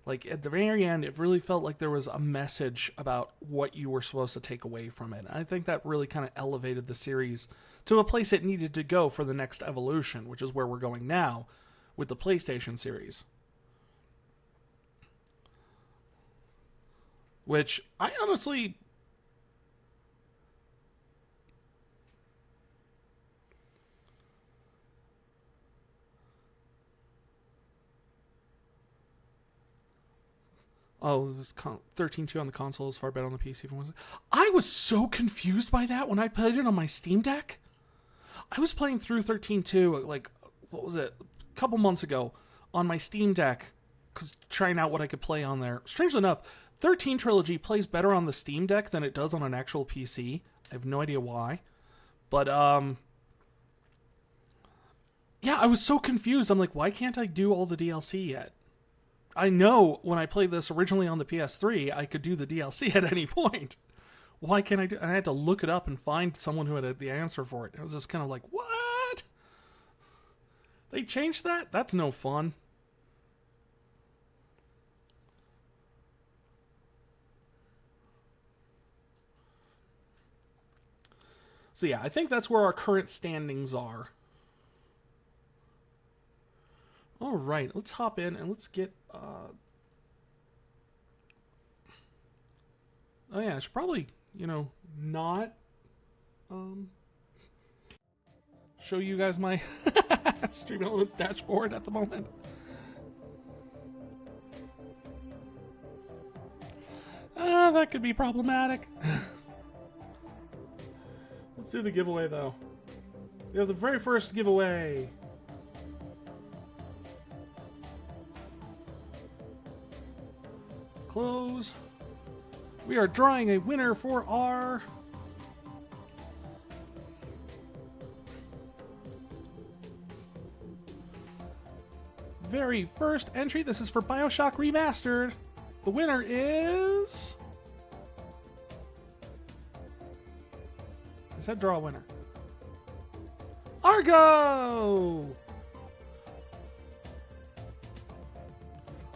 Like, at the very end, it really felt like there was a message about what you were supposed to take away from it. I think that really kind of elevated the series to a place it needed to go for the next evolution, which is where we're going now with the PlayStation series. Which, I honestly... Oh, this 13.2 on the console is far better on the PC. I was so confused by that when I played it on my Steam Deck. I was playing through 13.2, like, what was it, a couple months ago on my Steam Deck, trying out what I could play on there. Strangely enough, 13 Trilogy plays better on the Steam Deck than it does on an actual PC. I have no idea why. But, yeah, I was so confused. I'm like, why can't I do all the DLC yet? I know when I played this originally on the PS3, I could do the DLC at any point. Why can't I do... I had to look it up and find someone who had the answer for it. It was just kind of like, what? They changed that? That's no fun. So yeah, I think that's where our current standings are. All right, let's hop in and let's get... Oh yeah, I should probably, not show you guys my Stream Elements dashboard at the moment. That could be problematic. Let's do the giveaway, though. We have the very first giveaway. Close. We are drawing a winner for our... very first entry. This is for BioShock Remastered. The winner is... I said draw a winner. Argo!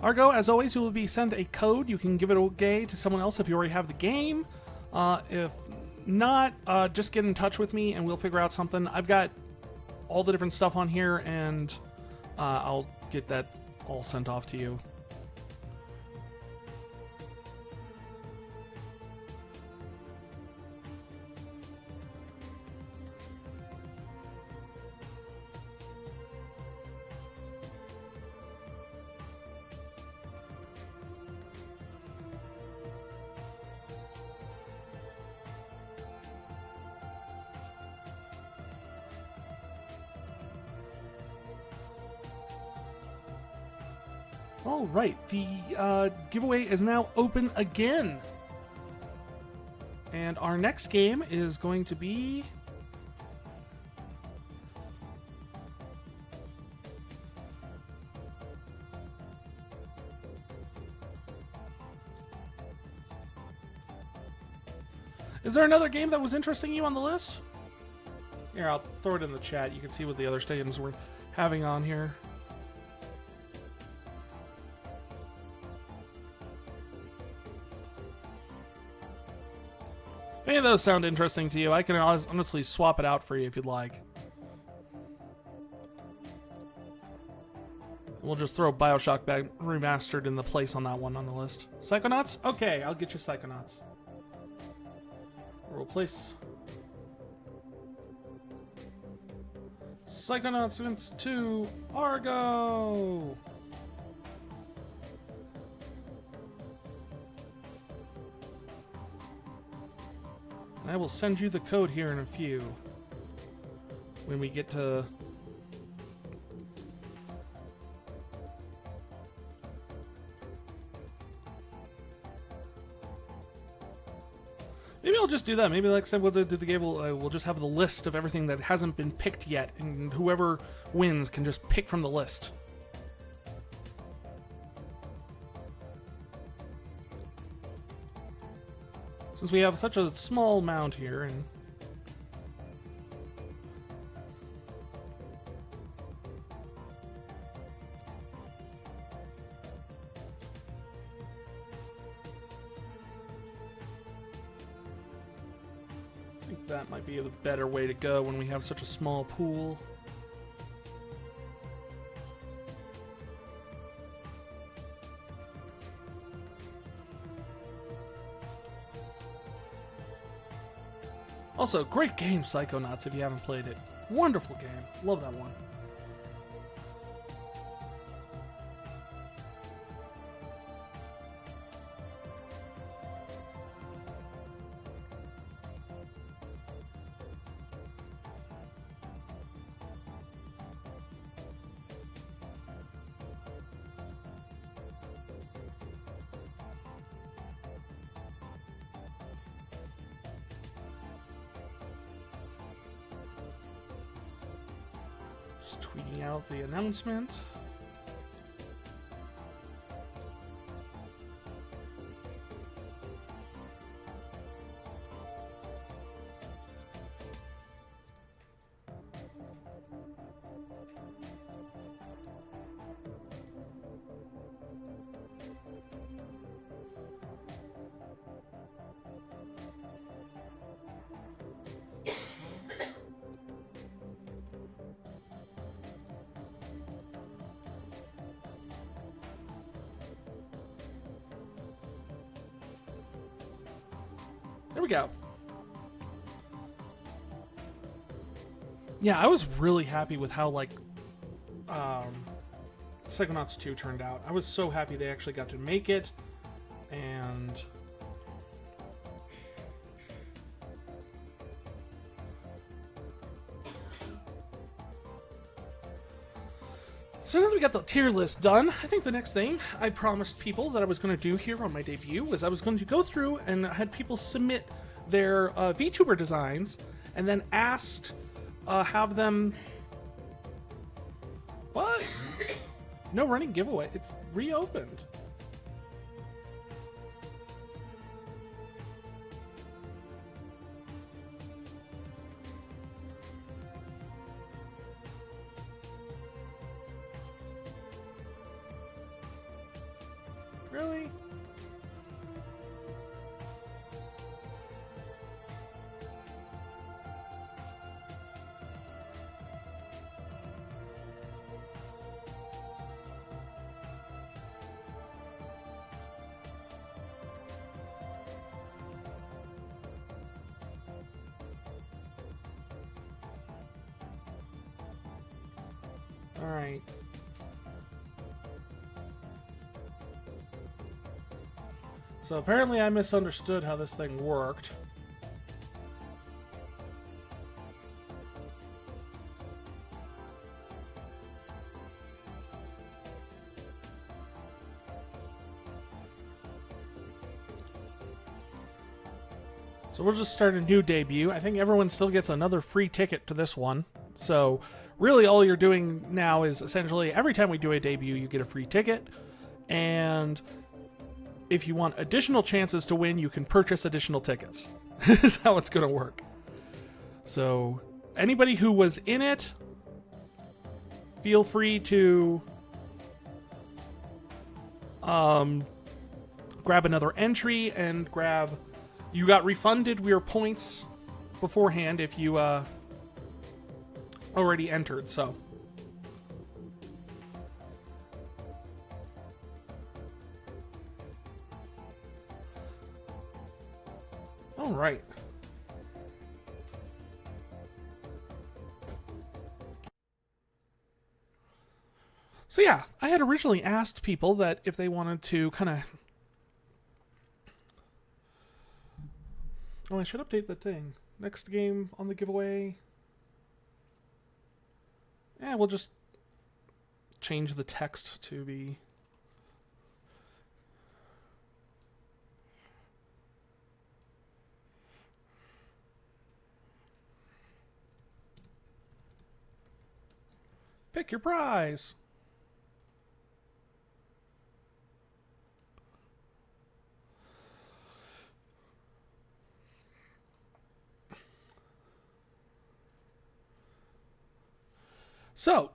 Argo, as always, you will be sent a code. You can give it away to someone else if you already have the game. If not, just get in touch with me and we'll figure out something. I've got all the different stuff on here, and I'll get that all sent off to you. All right, the giveaway is now open again. And our next game is going to be... Is there another game that was interesting you on the list? Here, I'll throw it in the chat. You can see what the other games we're having on here. If any of those sound interesting to you, I can honestly swap it out for you if you'd like. We'll just throw BioShock Remastered in the place on that one on the list. Psychonauts? Okay, I'll get you Psychonauts. We'll place Psychonauts against 2 Argo. I will send you the code here in a few when we get to... Maybe I'll just do that. Maybe like I said, we'll do the game. We'll just have the list of everything that hasn't been picked yet, and whoever wins can just pick from the list. Since we have such a small amount here, and I think that might be the better way to go when we have such a small pool. Also, great game, Psychonauts, if you haven't played it. Wonderful game. Love that one. Just tweeting out the announcement. There we go. Yeah, I was really happy with how, like, Psychonauts 2 turned out. I was so happy they actually got to make it, and... So now that we got the tier list done, I think the next thing I promised people that I was going to do here on my debut was I was going to go through and had people submit their VTuber designs, and then asked, have them... What? No running giveaway. It's reopened. Really? All right. So apparently I misunderstood how this thing worked. So we'll just start a new debut. I think everyone still gets another free ticket to this one. So really all you're doing now is essentially every time we do a debut, you get a free ticket. And if you want additional chances to win, you can purchase additional tickets. This is how it's going to work. So anybody who was in it, feel free to grab another entry and grab... You got refunded your points beforehand if you already entered, so... All right. So yeah, I had originally asked people that if they wanted to kind of... Oh, I should update that thing. Next game on the giveaway. Yeah, we'll just change the text to be... Pick your prize. So,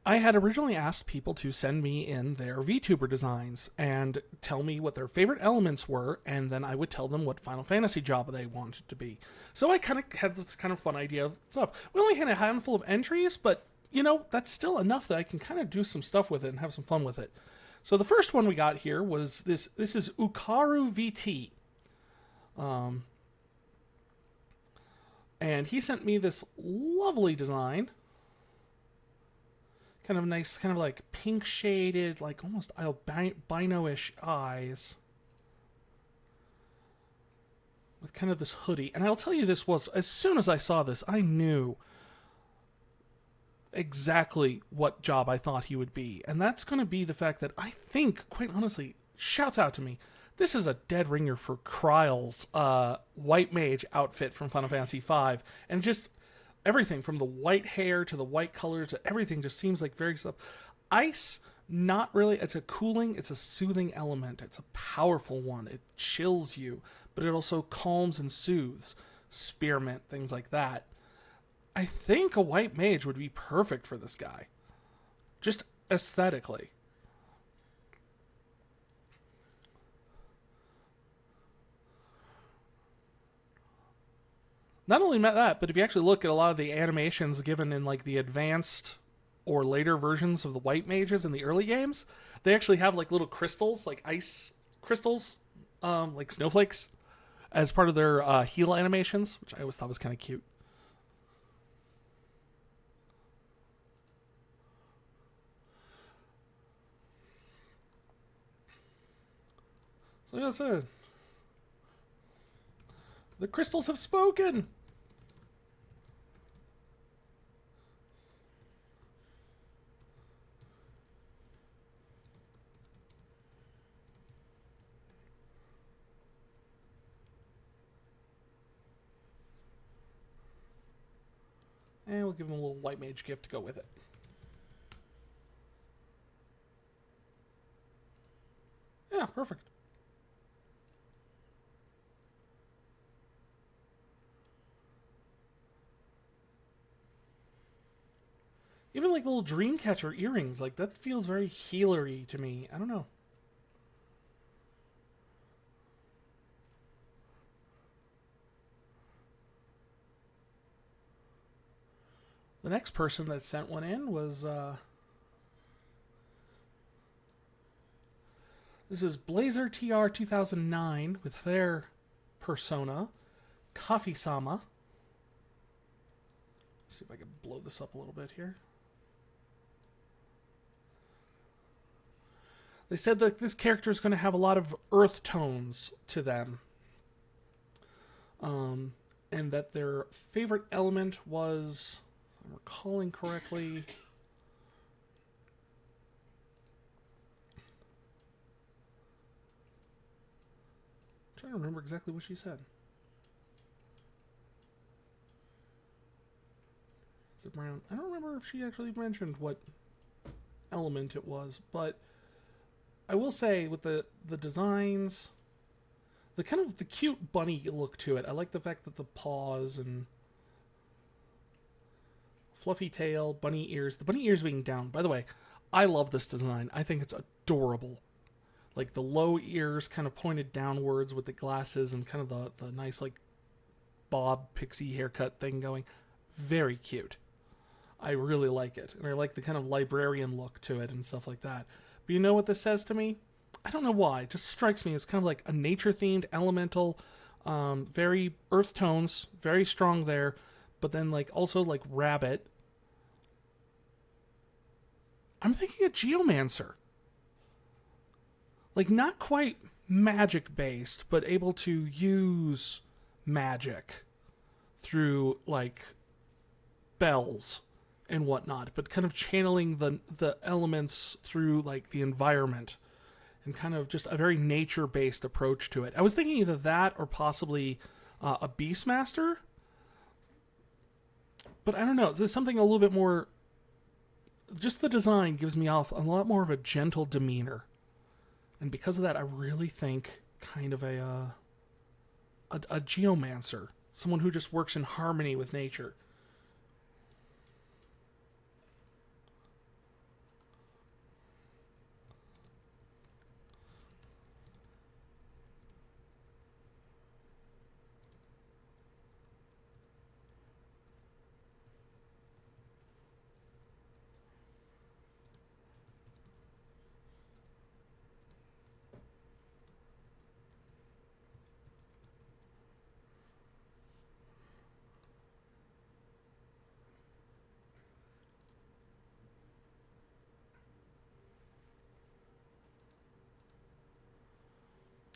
I had originally asked people to send me in their VTuber designs and tell me what their favorite elements were, and then I would tell them what Final Fantasy job they wanted to be. So I kind of had this kind of fun idea of stuff. We only had a handful of entries, but, you know, that's still enough that I can kind of do some stuff with it and have some fun with it. So the first one we got here was this. This is Ukaru VT. And he sent me this lovely design. Kind of nice, kind of like pink shaded, like almost albino-ish eyes. With kind of this hoodie. And I'll tell you this was, as soon as I saw this, I knew exactly what job I thought he would be. And that's going to be the fact that I think, quite honestly, shouts out to me, this is a dead ringer for Kryle's white mage outfit from Final Fantasy V. And just... everything from the white hair to the white colors to everything just seems like very stuff. Ice, not really. It's a cooling, it's a soothing element. It's a powerful one. It chills you, but it also calms and soothes. Spearmint, things like that. I think a white mage would be perfect for this guy. Just aesthetically. Not only that, but if you actually look at a lot of the animations given in like the advanced or later versions of the white mages in the early games, they actually have like little crystals, like ice crystals, like snowflakes, as part of their heal animations, which I always thought was kind of cute. So like I said, the crystals have spoken. And we'll give him a little white mage gift to go with it. Yeah, perfect. Even like little dreamcatcher earrings, like that feels very healery to me. I don't know. The next person that sent one in was this is Blazer TR 2009 with their persona, Coffee-sama. Let's see if I can blow this up a little bit here. They said that this character is going to have a lot of earth tones to them. And that their favorite element was, if I'm recalling correctly, I'm trying to remember exactly what she said. Is it brown? I don't remember if she actually mentioned what element it was, but I will say with the designs, the kind of the cute bunny look to it. I like the fact that the paws and fluffy tail, bunny ears. The bunny ears being down. By the way, I love this design. I think it's adorable. Like the low ears kind of pointed downwards with the glasses and kind of the nice like bob pixie haircut thing going. Very cute. I really like it. And I like the kind of librarian look to it and stuff like that. But you know what this says to me? I don't know why. It just strikes me as kind of like a nature-themed, elemental, very earth tones, very strong there, but then like also like rabbit. I'm thinking a geomancer. Like not quite magic-based, but able to use magic through like bells and whatnot, but kind of channeling the elements through like the environment and kind of just a very nature-based approach to it. I was thinking either that or possibly a Beastmaster, but I don't know. There's something a little bit more. Just the design gives me off a lot more of a gentle demeanor, and because of that, I really think kind of a geomancer, someone who just works in harmony with nature.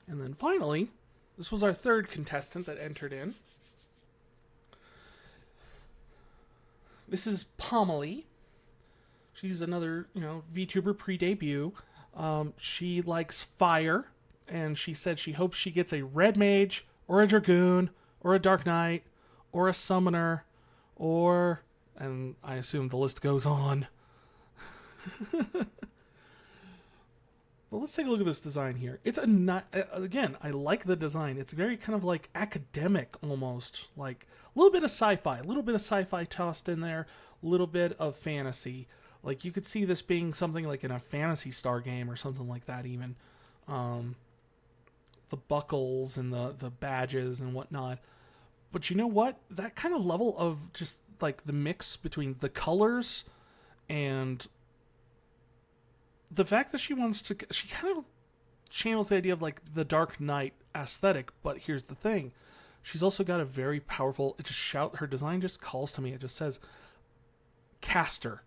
And then finally, this was our third contestant that entered in. This is Pomely. She's another, VTuber pre-debut. She likes fire, and she said she hopes she gets a red mage, or a dragoon, or a dark knight, or a summoner, or, and I assume the list goes on. Well, let's take a look at this design here. It's again, I like the design. It's very kind of like academic almost. Like a little bit of sci-fi tossed in there, a little bit of fantasy. Like you could see this being something like in a Phantasy Star game or something like that even. The buckles and the badges and whatnot. But you know what? That kind of level of just like the mix between the colors and the fact that she kind of channels the idea of like the Dark Knight aesthetic, but here's the thing. She's also got a very powerful, it just shout, her design just calls to me. It just says, caster.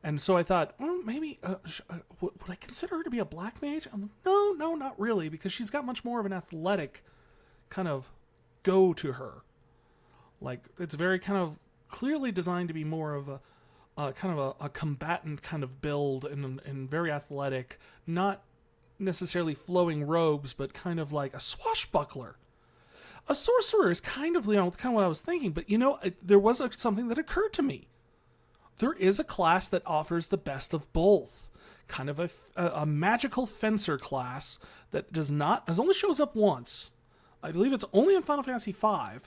And so I thought, maybe, would I consider her to be a black mage? No, not really, because she's got much more of an athletic kind of go to her. Like, it's very kind of clearly designed to be more of a kind of a combatant kind of build and very athletic, not necessarily flowing robes, but kind of like a swashbuckler. A sorcerer is kind of what I was thinking, but there was something that occurred to me. There is a class that offers the best of both. Kind of a magical fencer class that only shows up once. I believe it's only in Final Fantasy V,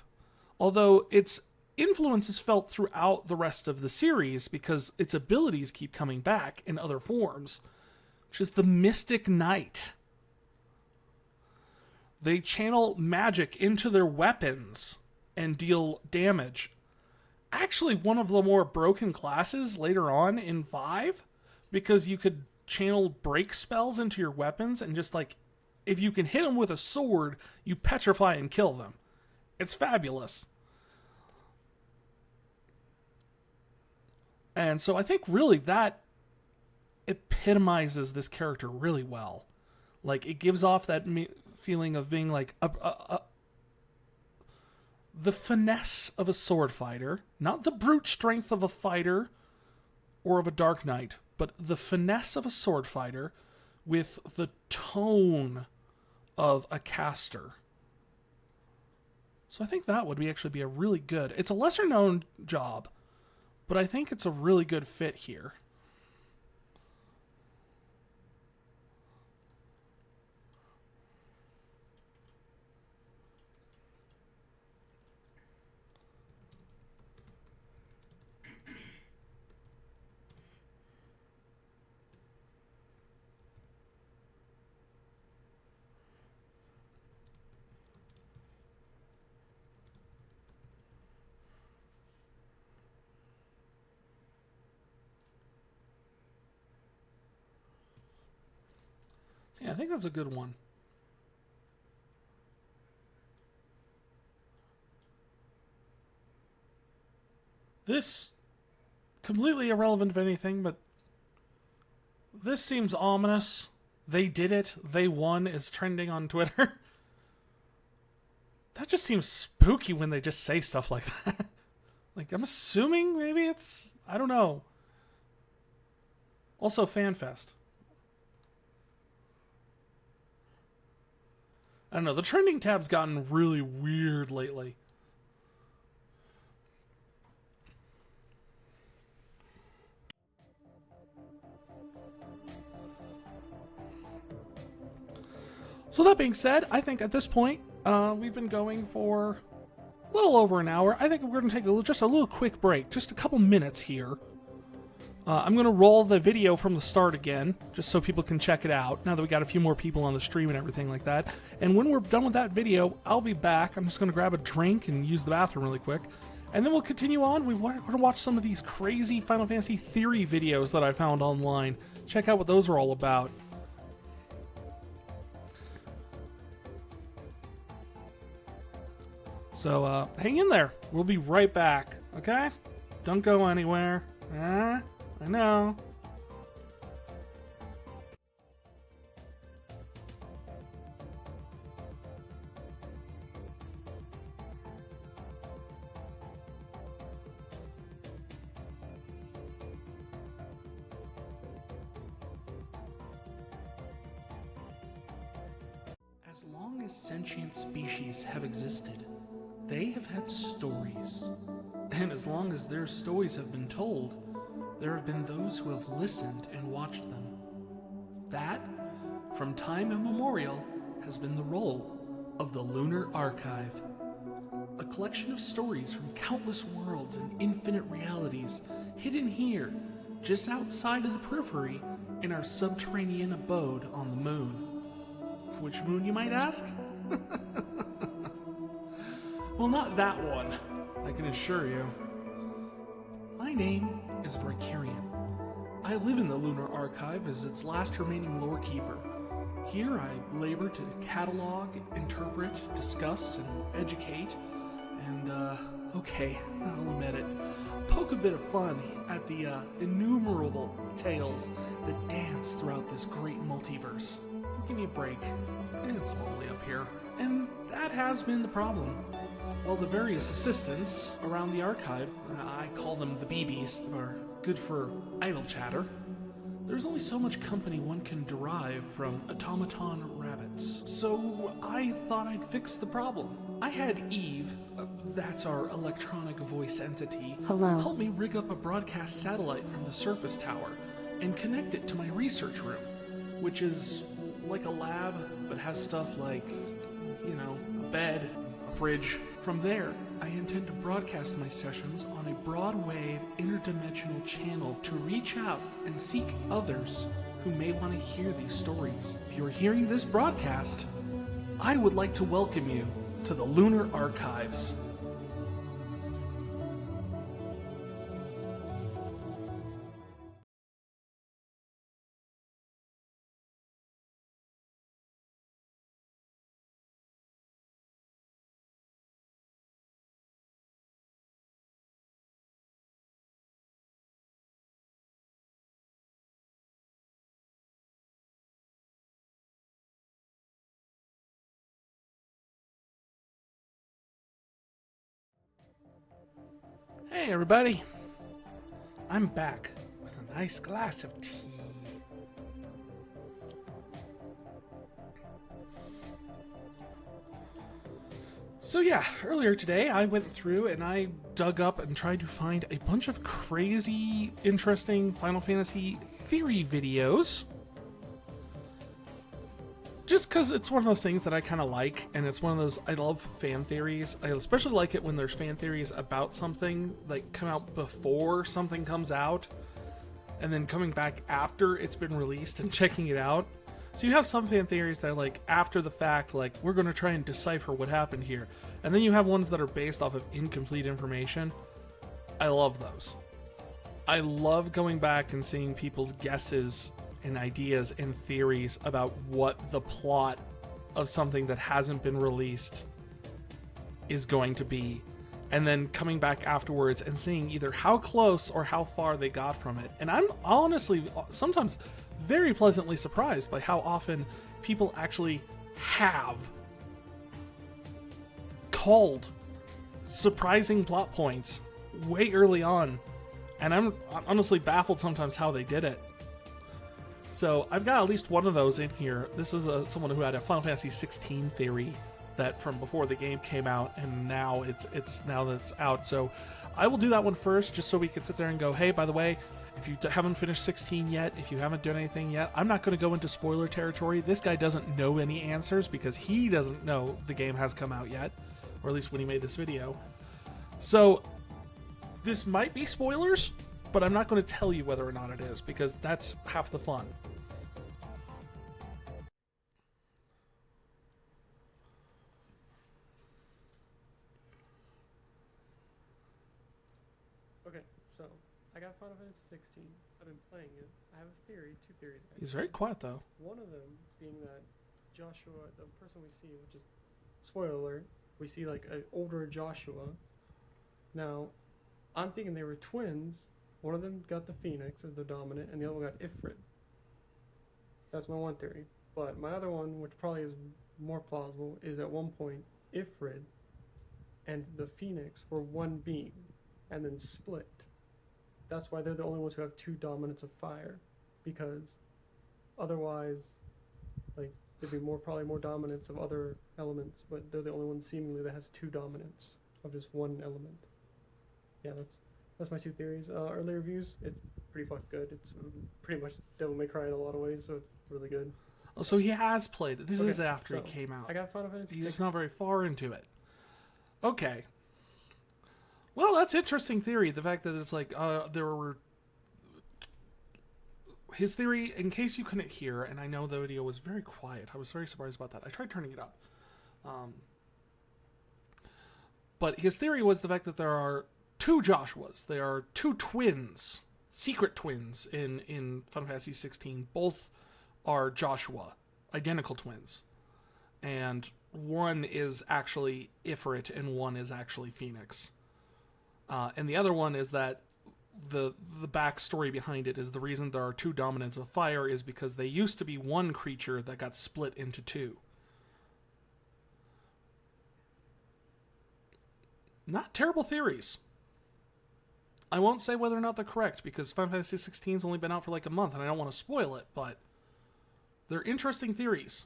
although its influence is felt throughout the rest of the series because its abilities keep coming back in other forms, which is the Mystic Knight. They channel magic into their weapons and deal damage. Actually, one of the more broken classes later on in 5, because you could channel break spells into your weapons and just like, if you can hit them with a sword, you petrify and kill them. It's fabulous. And so I think really that epitomizes this character really well. Like, it gives off that feeling of being like the finesse of a sword fighter, not the brute strength of a fighter or of a Dark Knight, but the finesse of a sword fighter with the tone of a caster. So I think that would actually be a really good... It's a lesser known job, but I think it's a really good fit here. So yeah, I think that's a good one. This, completely irrelevant of anything, but this seems ominous. They did it. They won is trending on Twitter. That just seems spooky when they just say stuff like that. Like, I'm assuming maybe it's... I don't know. Also, FanFest. I don't know. The trending tab's gotten really weird lately. So that being said, I think at this point, we've been going for a little over an hour. I think we're going to take just a little quick break, just a couple minutes here. I'm going to roll the video from the start again, just so people can check it out, now that we got a few more people on the stream and everything like that. And when we're done with that video, I'll be back. I'm just going to grab a drink and use the bathroom really quick. And then we'll continue on. We're going to watch some of these crazy Final Fantasy theory videos that I found online. Check out what those are all about. So, hang in there. We'll be right back, okay? Don't go anywhere. I know. As long as sentient species have existed, they have had stories. And as long as their stories have been told, there have been those who have listened and watched them. That, from time immemorial, has been the role of the Lunar Archive. A collection of stories from countless worlds and infinite realities hidden here, just outside of the periphery, in our subterranean abode on the moon. Which moon, you might ask? Well, not that one, I can assure you. My name is Vicarian. I live in the Lunar Archive as its last remaining lore keeper. Here I labor to catalog, interpret, discuss, and educate, and, okay, I'll admit it, poke a bit of fun at the innumerable tales that dance throughout this great multiverse. Give me a break. It's lonely up here. And that has been the problem. Well, the various assistants around the archive, I call them the BBs, are good for idle chatter. There's only so much company one can derive from automaton rabbits. So I thought I'd fix the problem. I had Eve, that's our electronic voice entity, help me rig up a broadcast satellite from the surface tower and connect it to my research room, which is like a lab, but has stuff like, you know, a bed, a fridge. From there, I intend to broadcast my sessions on a broad-wave interdimensional channel to reach out and seek others who may want to hear these stories. If you're hearing this broadcast, I would like to welcome you to the Lunar Archives. Hey everybody, I'm back with a nice glass of tea. So yeah, earlier today I went through and I dug up and tried to find a bunch of crazy, interesting Final Fantasy theory videos. Just because it's one of those things that I kind of like, and it's one of those, I love fan theories. I especially like it when there's fan theories about something, like come out before something comes out, and then coming back after it's been released and checking it out. So you have some fan theories that are like after the fact, like we're going to try and decipher what happened here. And then you have ones that are based off of incomplete information. I love those. I love going back and seeing people's guesses and ideas and theories about what the plot of something that hasn't been released is going to be, and then coming back afterwards and seeing either how close or how far they got from it. And I'm honestly sometimes very pleasantly surprised by how often people actually have called surprising plot points way early on, and I'm honestly baffled sometimes how they did it. So I've got at least one of those in here. This is someone who had a Final Fantasy 16 theory that from before the game came out, and now it's now that it's out. So I will do that one first, just so we can sit there and go, hey, by the way, if you haven't finished 16 yet, if you haven't done anything yet, I'm not going to go into spoiler territory. This guy doesn't know any answers because he doesn't know the game has come out yet, or at least when he made this video. So this might be spoilers, but I'm not going to tell you whether or not it is, because that's half the fun. Okay, so I got Final Fantasy 16. I've been playing it. I have a theory, two theories. He's very quiet though. One of them being that Joshua, the person we see, which is spoiler alert, we see like an older Joshua. Now, I'm thinking they were twins. One of them got the Phoenix as the dominant, and the other one got Ifrit. That's my one theory. But my other one, which probably is more plausible, is at one point Ifrit and the Phoenix were one being, and then split. That's why they're the only ones who have two dominants of fire, because otherwise, like, there'd be probably more dominance of other elements, but they're the only one seemingly that has two dominants of just one element. Yeah, that's my two theories. Early reviews, it's pretty fucking good. It's pretty much Devil May Cry in a lot of ways, so it's really good. Oh, so he has played it. This is after so it came out. I got Final Fantasy. He's just not very far into it. Okay. Well, that's interesting theory. The fact that it's like there were his theory. In case you couldn't hear, and I know the video was very quiet. I was very surprised about that. I tried turning it up. But his theory was the fact that there are two Joshuas. There are two twins, secret twins in Final Fantasy 16. Both are Joshua. identical twins. And one is actually Ifrit and one is actually Phoenix. And the other one is that the backstory behind it is the reason there are two dominants of fire is because they used to be one creature that got split into two. Not terrible theories. I won't say whether or not they're correct because Final Fantasy 16's only been out for like a month and I don't want to spoil it, but they're interesting theories.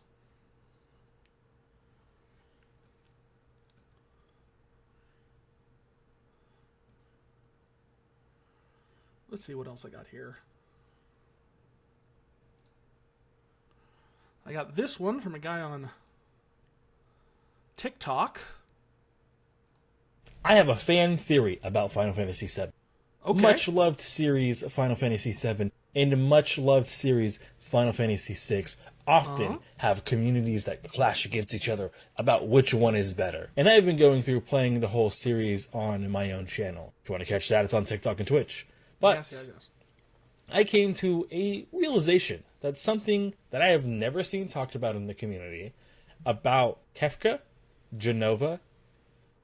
Let's see what else I got here. I got this one from a guy on TikTok. I have a fan theory about Final Fantasy VII. Okay. Much loved series Final Fantasy VII and much loved series Final Fantasy VI often have communities that clash against each other about which one is better. And I've been going through playing the whole series on my own channel. If you want to catch that, it's on TikTok and Twitch. But yes. I came to a realization that something that I have never seen talked about in the community about Kefka, Genova,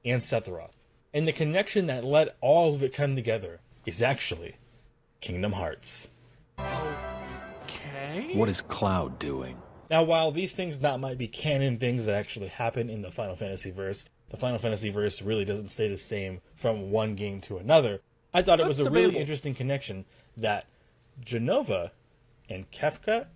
and Sephiroth. And the connection that let all of it come together is actually Kingdom Hearts. Okay. What is Cloud doing? Now, while these things might be canon things that actually happen in the Final Fantasy verse, the Final Fantasy verse really doesn't stay the same from one game to another. I thought it was a really interesting connection that Genova and Kefka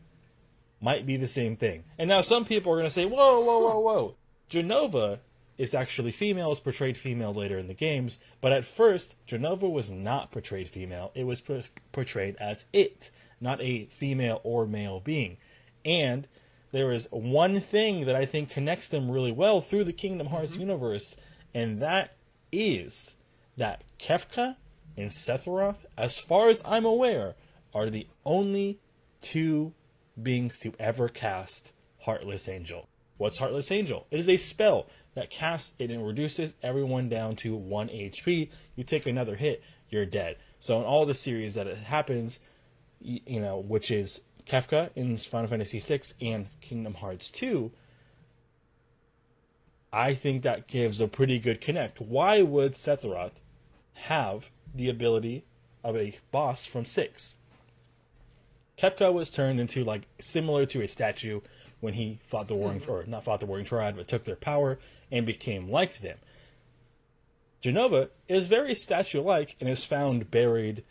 might be the same thing. And now some people are going to say, whoa. Genova is actually female, is portrayed female later in the games, but at first, Genova was not portrayed female. It was portrayed as it, not a female or male being. And there is one thing that I think connects them really well through the Kingdom Hearts universe, and that is that Kefka and Sephiroth, as far as I'm aware, are the only two beings to ever cast Heartless Angel. What's Heartless Angel? It is a spell that casts it and reduces everyone down to 1 HP. You take another hit, you're dead. So in all the series that it happens, which is Kefka in Final Fantasy VI and Kingdom Hearts 2, I think that gives a pretty good connect. Why would Sephiroth have the ability of a boss from 6? Kefka was turned into similar to a statue when he fought the Warring, or not fought the Warring Triad, but took their power and became like them. Genova is very statue-like and is found buried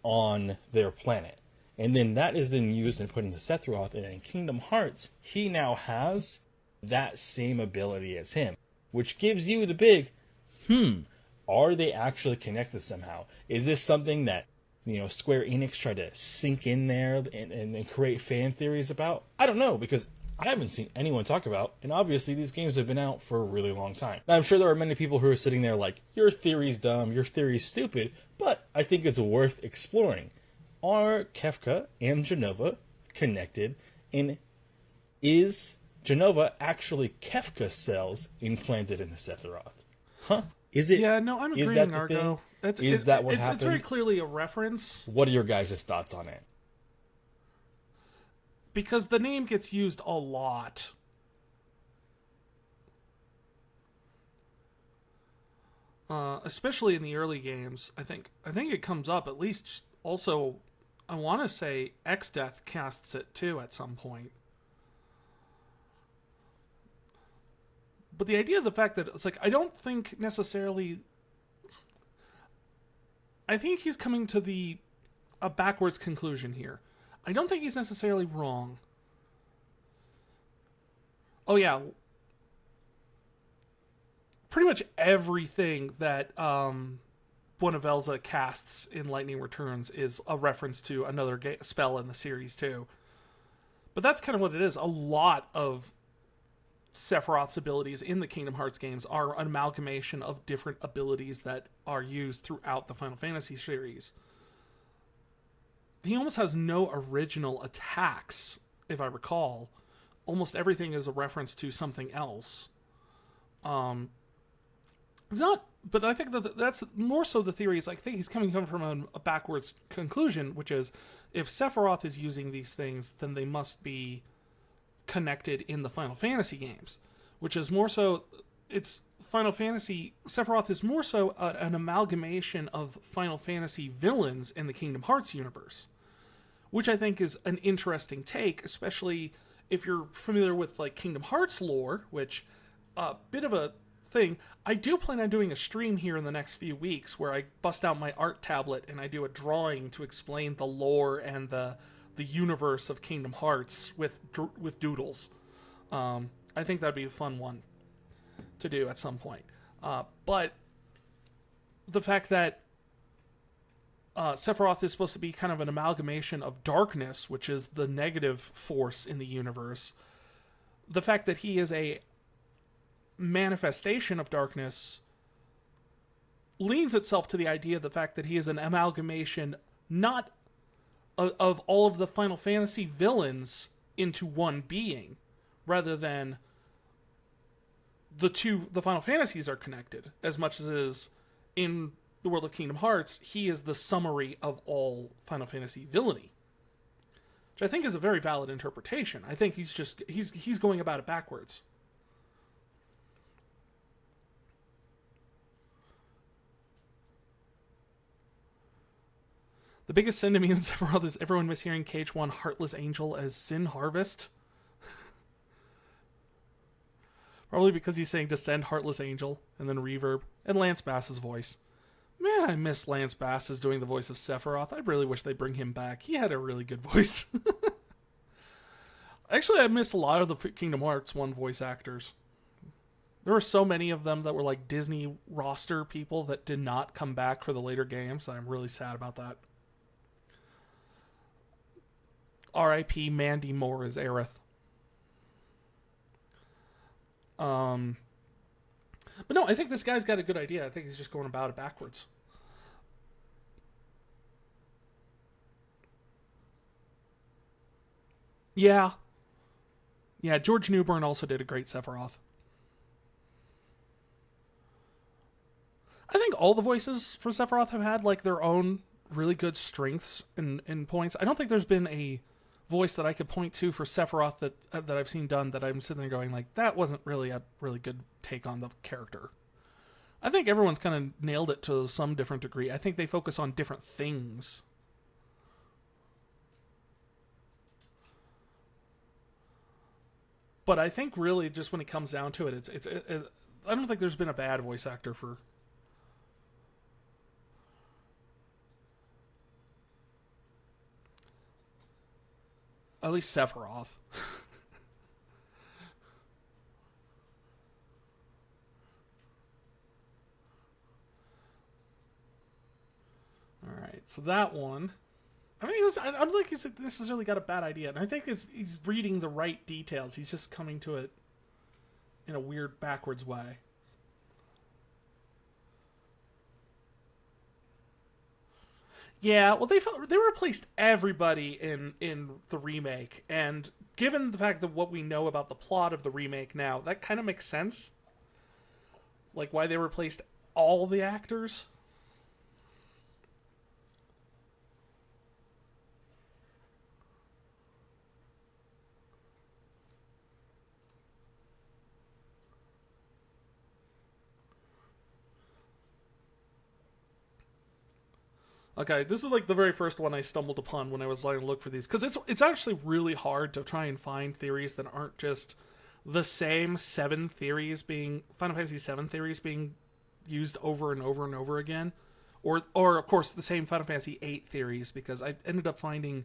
on their planet. And then that is then used and put into Sephiroth, and in Kingdom Hearts, he now has that same ability as him, which gives you the big, are they actually connected somehow? Is this something that Square Enix tried to sink in there and create fan theories about? I don't know, because I haven't seen anyone talk about, and obviously these games have been out for a really long time. Now, I'm sure there are many people who are sitting there like, your theory's dumb, your theory's stupid, but I think it's worth exploring. Are Kefka and Genova connected, and is Genova actually Kefka cells implanted in the Sephiroth? Huh? Is it? Yeah, no, I'm is agreeing, that the Argo. thing? Is that what happened? It's very clearly a reference. What are your guys' thoughts on it? Because the name gets used a lot. Especially in the early games. I think it comes up at least. Also, I want to say X-Death casts it too at some point. But the idea of the fact that it's I don't think necessarily. I think he's coming to a backwards conclusion here. I don't think he's necessarily wrong. Oh yeah. Pretty much everything that Buenavelza casts in Lightning Returns is a reference to another spell in the series too. But that's kind of what it is. A lot of Sephiroth's abilities in the Kingdom Hearts games are an amalgamation of different abilities that are used throughout the Final Fantasy series. He almost has no original attacks, if I recall. Almost everything is a reference to something else. It's not, but I think that's more so the theory. I think he's coming from a backwards conclusion, which is if Sephiroth is using these things, then they must be connected in the Final Fantasy games, which is more so, it's Final Fantasy, Sephiroth is more so an amalgamation of Final Fantasy villains in the Kingdom Hearts universe, which I think is an interesting take, especially if you're familiar with like Kingdom Hearts lore, which a bit of a thing. I do plan on doing a stream here in the next few weeks where I bust out my art tablet and I do a drawing to explain the lore and the universe of Kingdom Hearts with doodles. I think that'd be a fun one to do at some point. But the fact that Sephiroth is supposed to be kind of an amalgamation of darkness, which is the negative force in the universe, the fact that he is a manifestation of darkness leans itself to the idea of the fact that he is an amalgamation not of all of the Final Fantasy villains into one being, rather than the Final Fantasies are connected as much as it is in the world of Kingdom Hearts. He is the summary of all Final Fantasy villainy, which I think is a very valid interpretation. I think he's going about it backwards. The biggest sin to me in Sephiroth is everyone mishearing KH1 Heartless Angel as Sin Harvest. Probably because he's saying Descend Heartless Angel, and then reverb, and Lance Bass's voice. Man, I miss Lance Bass as doing the voice of Sephiroth. I really wish they'd bring him back. He had a really good voice. Actually, I miss a lot of the Kingdom Hearts 1 voice actors. There were so many of them that were like Disney roster people that did not come back for the later games, and I'm really sad about that. R.I.P. Mandy Moore as Aerith. But no, I think this guy's got a good idea. I think he's just going about it backwards. Yeah. Yeah, George Newbern also did a great Sephiroth. I think all the voices for Sephiroth have had like their own really good strengths and points. I don't think there's been a voice that I could point to for Sephiroth that I've seen done that I'm sitting there going like, that wasn't really a really good take on the character. I think everyone's kind of nailed it to some different degree. I think they focus on different things. But I think really just when it comes down to it, I don't think there's been a bad voice actor for... At least Sephiroth. Alright, so that one... I mean, I don't think he's necessarily got a bad idea. And I think he's reading the right details. He's just coming to it in a weird, backwards way. Yeah, well, they replaced everybody in the remake, and given the fact that what we know about the plot of the remake now, that kind of makes sense. Like, why they replaced all the actors. Okay, this is like the very first one I stumbled upon when I was starting to look for these. Because it's actually really hard to try and find theories that aren't just the same Final Fantasy VII theories being used over and over and over again. Or of course, the same Final Fantasy VIII theories, because I ended up finding...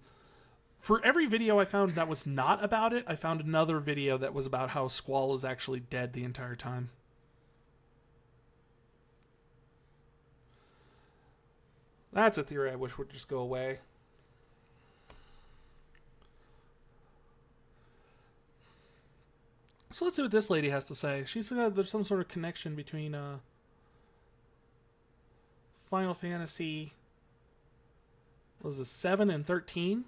For every video I found that was not about it, I found another video that was about how Squall is actually dead the entire time. That's a theory I wish would just go away. So let's see what this lady has to say. She said there's some sort of connection between Final Fantasy... What was this, 7 and 13?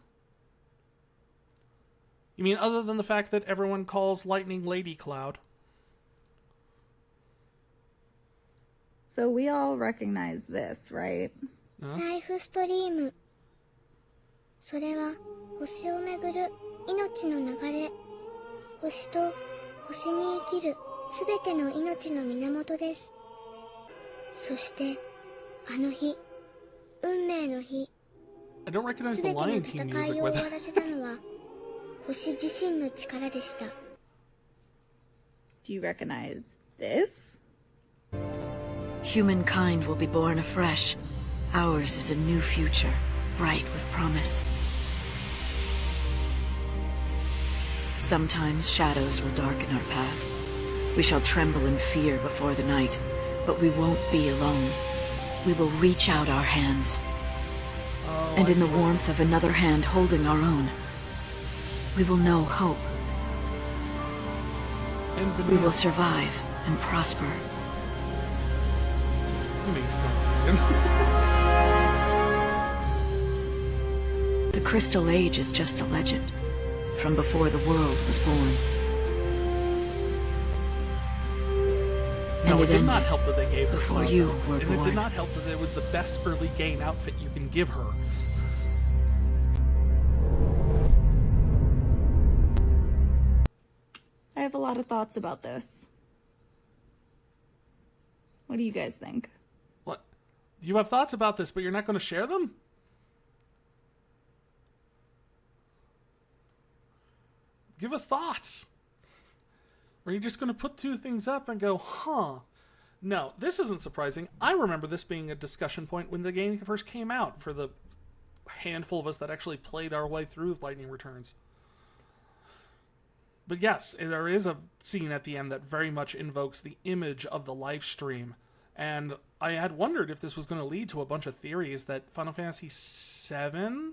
You mean other than the fact that everyone calls Lightning Lady Cloud? So we all recognize this, right? ライフストリーム。それは星をめぐる命の流れ。星と星に生きるすべての命の源です。そしてあの日、運命の日、 I don't recognize す the べての Lion King 戦 music いを with 終わ it. らせたのは星自身の力でした。 Do you recognize this? Humankind will be born afresh. Ours is a new future, bright with promise. Sometimes shadows will darken our path. We shall tremble in fear before the night, but we won't be alone. We will reach out our hands. And in the warmth of another hand holding our own, we will know hope. And We will survive and prosper. Makes no The Crystal Age is just a legend, from before the world was born. No, And it it did not ended help that they gave her before clothes you outfit, were and it did born. not help that it was the best early Gain outfit you can give her. I have a lot of thoughts about this. What do you guys think? What? You have thoughts about this, but you're not going to share them? Give us thoughts. Or are you just going to put two things up and go, huh? No, this isn't surprising. I remember this being a discussion point when the game first came out for the handful of us that actually played our way through Lightning Returns. But yes, there is a scene at the end that very much invokes the image of the live stream. And I had wondered if this was going to lead to a bunch of theories that Final Fantasy VII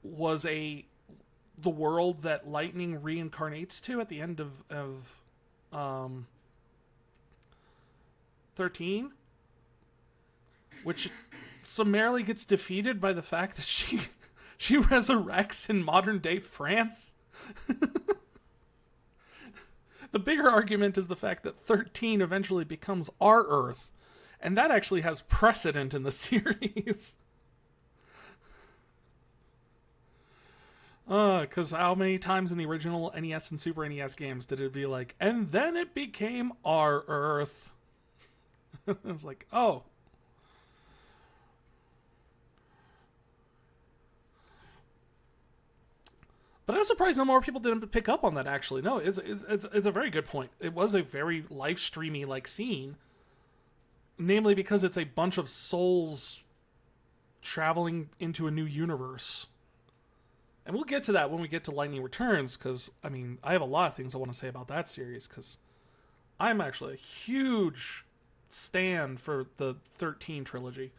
was the world that Lightning reincarnates to at the end of 13, which summarily gets defeated by the fact that she resurrects in modern day France. The bigger argument is the fact that 13 eventually becomes our Earth, and that actually has precedent in the series. Because how many times in the original NES and Super NES games did it be like, and then it became our Earth? It was like, oh. But I was surprised no more people didn't pick up on that, actually. No, it's a very good point. It was a very live streamy like scene. Namely because it's a bunch of souls traveling into a new universe. And we'll get to that when we get to Lightning Returns, because, I mean, I have a lot of things I want to say about that series, because I'm actually a huge stan for the 13 trilogy.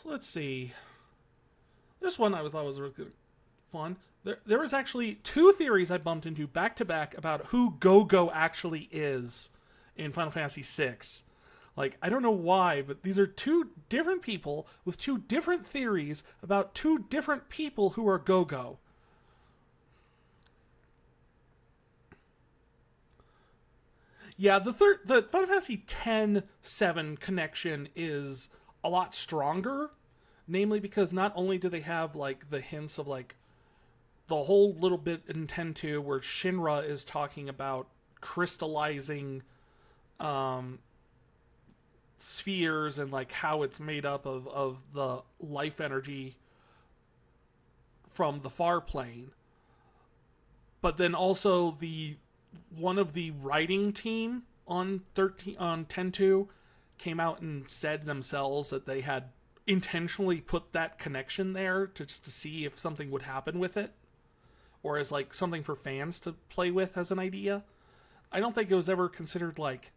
So let's see. This one I thought was really good. Fun. There was actually two theories I bumped into back to back about who Go-Go actually is in Final Fantasy VI. Like, I don't know why, but these are two different people with two different theories about two different people who are Go-Go. Yeah, the Final Fantasy X-7 connection is a lot stronger, namely because not only do they have like the hints of like the whole little bit in 10-2 where Shinra is talking about crystallizing spheres and like how it's made up of the life energy from the far plane, but then also one of the writing team on 10-2 came out and said themselves that they had intentionally put that connection there just to see if something would happen with it, or as like something for fans to play with as an idea. I don't think it was ever considered like,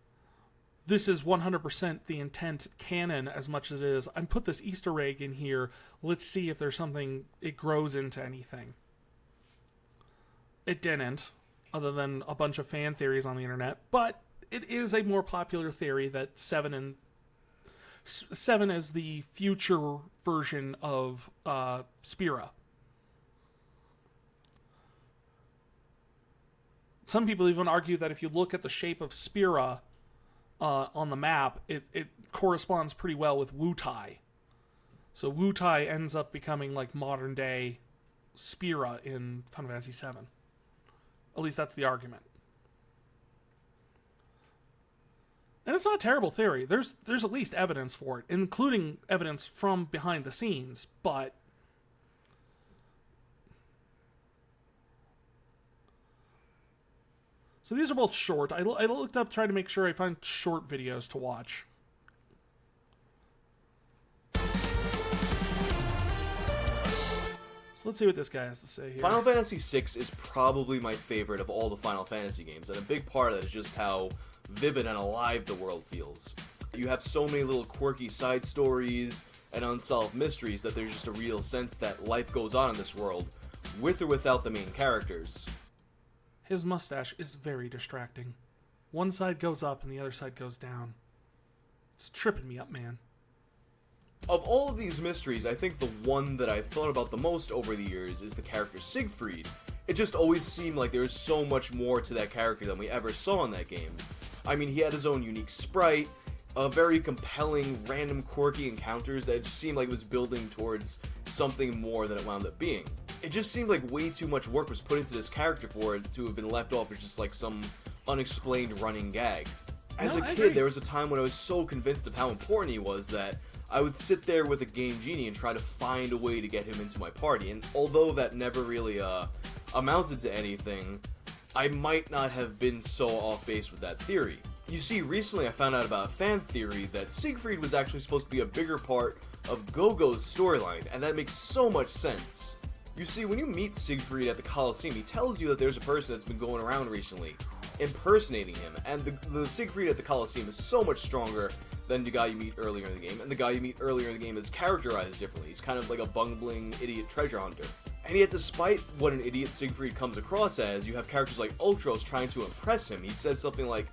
this is 100% the intent canon as much as it is, I put this Easter egg in here, let's see if there's something, it grows into anything. It didn't, other than a bunch of fan theories on the internet, but it is a more popular theory that 7 is the future version of Spira. Some people even argue that if you look at the shape of Spira on the map, it corresponds pretty well with Wutai. So Wutai ends up becoming like modern day Spira in Final Fantasy VII. At least that's the argument. And it's not a terrible theory. There's at least evidence for it, including evidence from behind the scenes, but so these are both short. I looked up trying to make sure I find short videos to watch. So let's see what this guy has to say here. Final Fantasy VI is probably my favorite of all the Final Fantasy games, and a big part of that is just how vivid and alive the world feels. You have so many little quirky side stories and unsolved mysteries that there's just a real sense that life goes on in this world, with or without the main characters. His mustache is very distracting. One side goes up and the other side goes down. It's tripping me up, man. Of all of these mysteries, I think the one that I thought about the most over the years is the character Siegfried. It just always seemed like there was so much more to that character than we ever saw in that game. I mean, he had his own unique sprite, very compelling, random, quirky encounters that just seemed like it was building towards something more than it wound up being. It just seemed like way too much work was put into this character for it to have been left off as just like some unexplained running gag. As a kid, there was a time when I was so convinced of how important he was that I would sit there with a Game Genie and try to find a way to get him into my party, and although that never really amounted to anything, I might not have been so off base with that theory. You see, recently I found out about a fan theory that Siegfried was actually supposed to be a bigger part of Go-Go's storyline, and that makes so much sense. You see, when you meet Siegfried at the Colosseum, he tells you that there's a person that's been going around recently, impersonating him, and the Siegfried at the Colosseum is so much stronger than the guy you meet earlier in the game, and the guy you meet earlier in the game is characterized differently. He's kind of like a bungling idiot treasure hunter. And yet, despite what an idiot Siegfried comes across as, you have characters like Ultros trying to impress him. He says something like,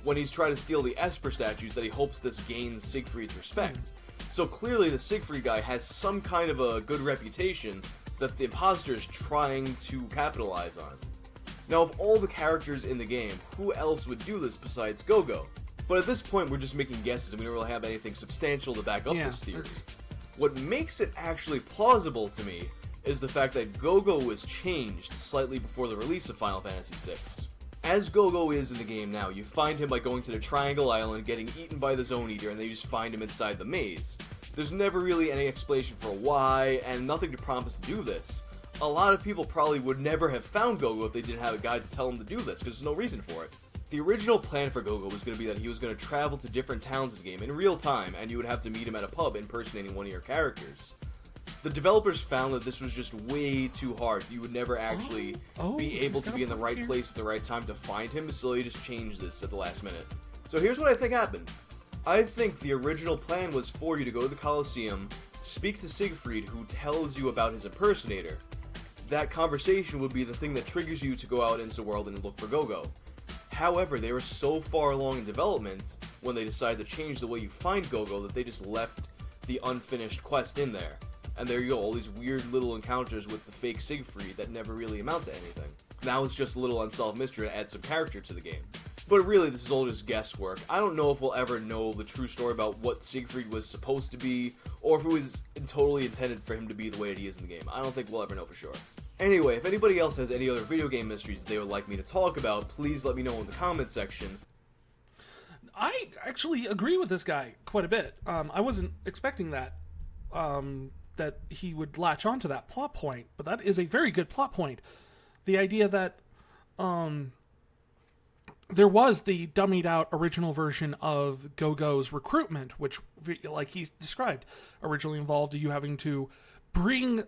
when he's trying to steal the Esper statues, that he hopes this gains Siegfried's respect. So clearly the Siegfried guy has some kind of a good reputation that the imposter is trying to capitalize on. Now, of all the characters in the game, who else would do this besides Go-Go? But at this point, we're just making guesses and we don't really have anything substantial to back up this theory. What makes it actually plausible to me is the fact that Go-Go was changed slightly before the release of Final Fantasy VI. As Go-Go is in the game now, you find him by going to the Triangle Island, getting eaten by the Zone Eater, and then you just find him inside the maze. There's never really any explanation for why, and nothing to promise to do this. A lot of people probably would never have found Go-Go if they didn't have a guide to tell them to do this, because there's no reason for it. The original plan for Go-Go was going to be that he was going to travel to different towns in the game in real time, and you would have to meet him at a pub impersonating one of your characters. The developers found that this was just way too hard. You would never actually be able to be in the right place at the right time to find him, so they just changed this at the last minute. So here's what I think happened. I think the original plan was for you to go to the Colosseum, speak to Siegfried, who tells you about his impersonator. That conversation would be the thing that triggers you to go out into the world and look for Go-Go. However, they were so far along in development when they decided to change the way you find Go-Go that they just left the unfinished quest in there. And there you go, all these weird little encounters with the fake Siegfried that never really amount to anything. Now it's just a little unsolved mystery to add some character to the game. But really, this is all just guesswork. I don't know if we'll ever know the true story about what Siegfried was supposed to be, or if it was totally intended for him to be the way that he is in the game. I don't think we'll ever know for sure. Anyway, if anybody else has any other video game mysteries they would like me to talk about, please let me know in the comment section. I actually agree with this guy quite a bit. I wasn't expecting that. That he would latch onto that plot point, but that is a very good plot point. The idea that there was the dummied out original version of Go-Go's recruitment, which, like he described, originally involved you having to bring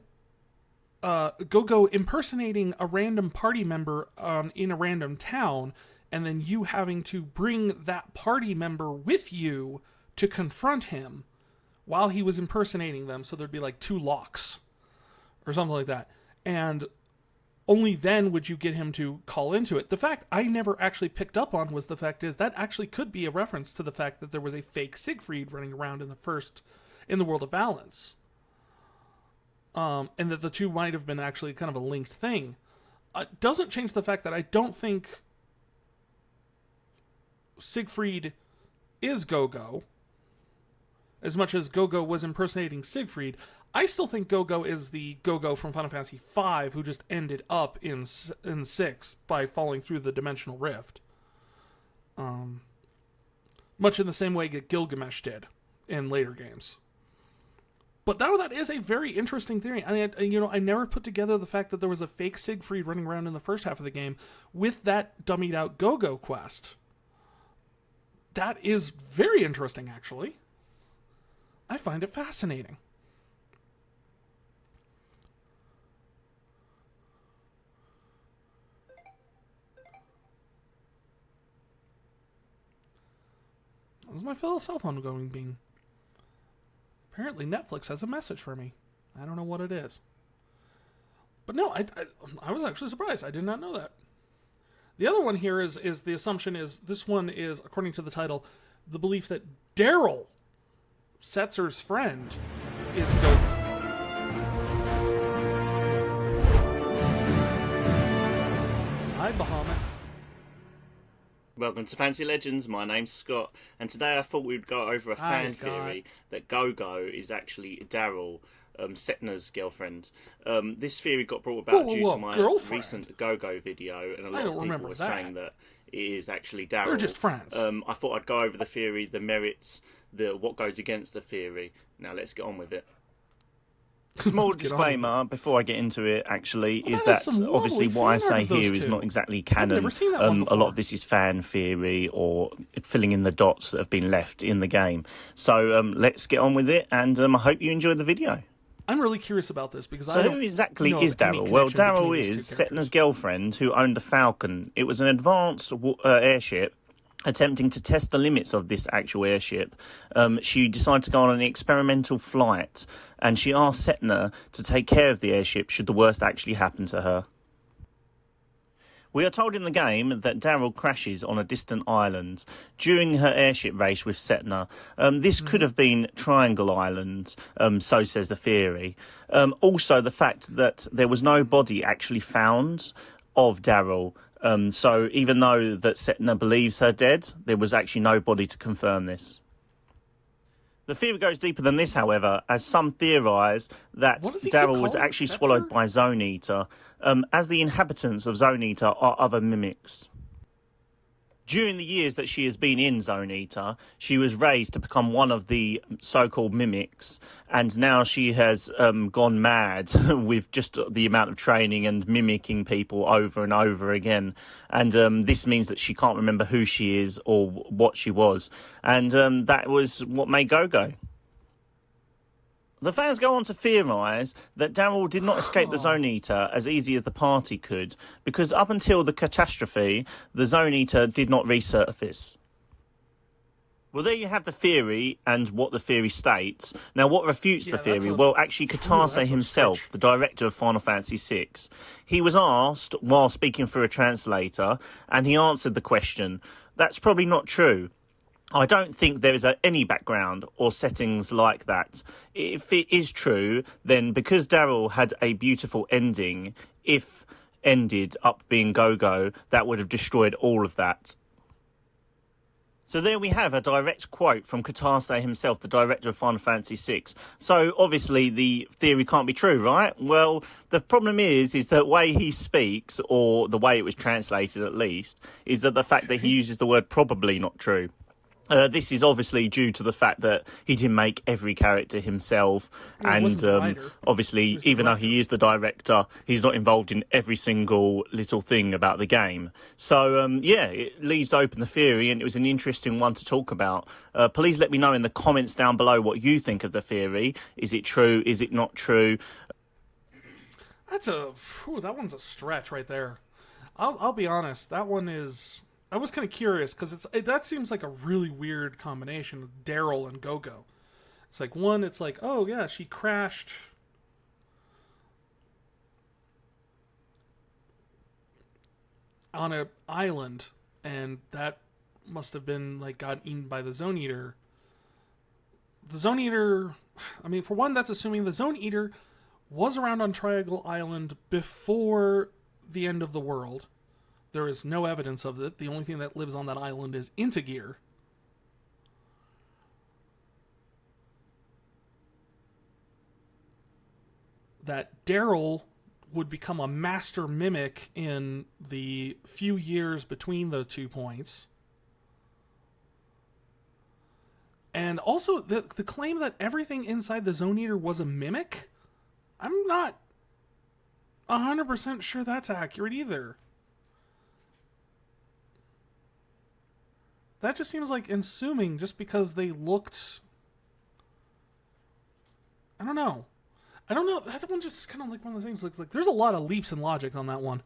Go-Go impersonating a random party member in a random town, and then you having to bring that party member with you to confront him while he was impersonating them, so there'd be like 2 locks or something like that. And only then would you get him to call into it. The fact I never actually picked up on was the fact is that actually could be a reference to the fact that there was a fake Siegfried running around in the World of Balance. And that the two might have been actually kind of a linked thing. It doesn't change the fact that I don't think Siegfried is Go-Go. As much as Go-Go was impersonating Siegfried, I still think Go-Go is the Go-Go from Final Fantasy V who just ended up in 6 by falling through the dimensional rift. Much in the same way that Gilgamesh did in later games. But now that is a very interesting theory. I never put together the fact that there was a fake Siegfried running around in the first half of the game with that dummied out Go-Go quest. That is very interesting, actually. I find it fascinating. How's my fellow cell phone going being? Apparently Netflix has a message for me. I don't know what it is. But no, I was actually surprised. I did not know that. The other one here is the assumption is this one is, according to the title, the belief that Daryl, Setzer's friend, is Go-Go. Hi, Bahamut. Welcome to Fantasy Legends, my name's Scott, and today I thought we'd go over a fan theory that Go-Go is actually Daryl, Setna's girlfriend. This theory got brought about due to my recent Go-Go video, and a lot of people were saying that it is actually Daryl. They're just friends. I thought I'd go over the theory, the merits, what goes against the theory. Now let's get on with it. Small disclaimer before I get into it, actually, is that obviously what I say here is not exactly canon. A lot of this is fan theory or filling in the dots that have been left in the game. So let's get on with it, and I hope you enjoy the video. I'm really curious about this because who exactly is Daryl? Well, Daryl is Setna's girlfriend who owned the Falcon. It was an advanced airship attempting to test the limits of this actual airship. She decided to go on an experimental flight, and she asked Setna to take care of the airship should the worst actually happen to her. We are told in the game that Daryl crashes on a distant island during her airship race with Setna. This could have been Triangle Island, so says the theory. Also, the fact that there was no body actually found of Daryl. So even though that Setna believes her dead, there was actually nobody to confirm this. The theory goes deeper than this, however, as some theorise that Daryl was actually swallowed by Zone Eater, as the inhabitants of Zone Eater are other mimics. During the years that she has been in Zone Eater, she was raised to become one of the so-called mimics, and now she has gone mad with just the amount of training and mimicking people over and over again. And this means that she can't remember who she is or what she was. And that was what made Go-Go. The fans go on to theorise that Daryl did not escape the Zone Eater as easy as the party could, because up until the catastrophe, the Zone Eater did not resurface. Well, there you have the theory and what the theory states. Now, what refutes the theory? Well, actually, Katase himself, the director of Final Fantasy VI, he was asked while speaking through a translator, and he answered the question. That's probably not true. I don't think there is any background or settings like that. If it is true, then because Daryl had a beautiful ending, if ended up being Go-Go, that would have destroyed all of that. So there we have a direct quote from Katase himself, the director of Final Fantasy VI. So obviously the theory can't be true, right? Well, the problem is that the way he speaks, or the way it was translated at least, is that the fact that he uses the word probably not true. This is obviously due to the fact that he didn't make every character himself, and obviously, even though he is the director, he's not involved in every single little thing about the game. So, yeah, it leaves open the theory, and it was an interesting one to talk about. Please let me know in the comments down below what you think of the theory. Is it true? Is it not true? That one's a stretch right there. I'll be honest, that one is... I was kind of curious because that seems like a really weird combination of Daryl and Go-Go. It's like it's like, oh yeah, she crashed on an island, and that must have been like got eaten by the Zone Eater. The Zone Eater, I mean, for one, that's assuming the Zone Eater was around on Triangle Island before the end of the world. There is no evidence of it. The only thing that lives on that island is Integear. that Daryl would become a master mimic in the few years between the 2 points. And also, the claim that everything inside the Zone Eater was a mimic, I'm not 100% sure that's accurate either. That just seems like assuming just because they looked... I don't know. That one just kind of like one of the things. Like there's a lot of leaps in logic on that one.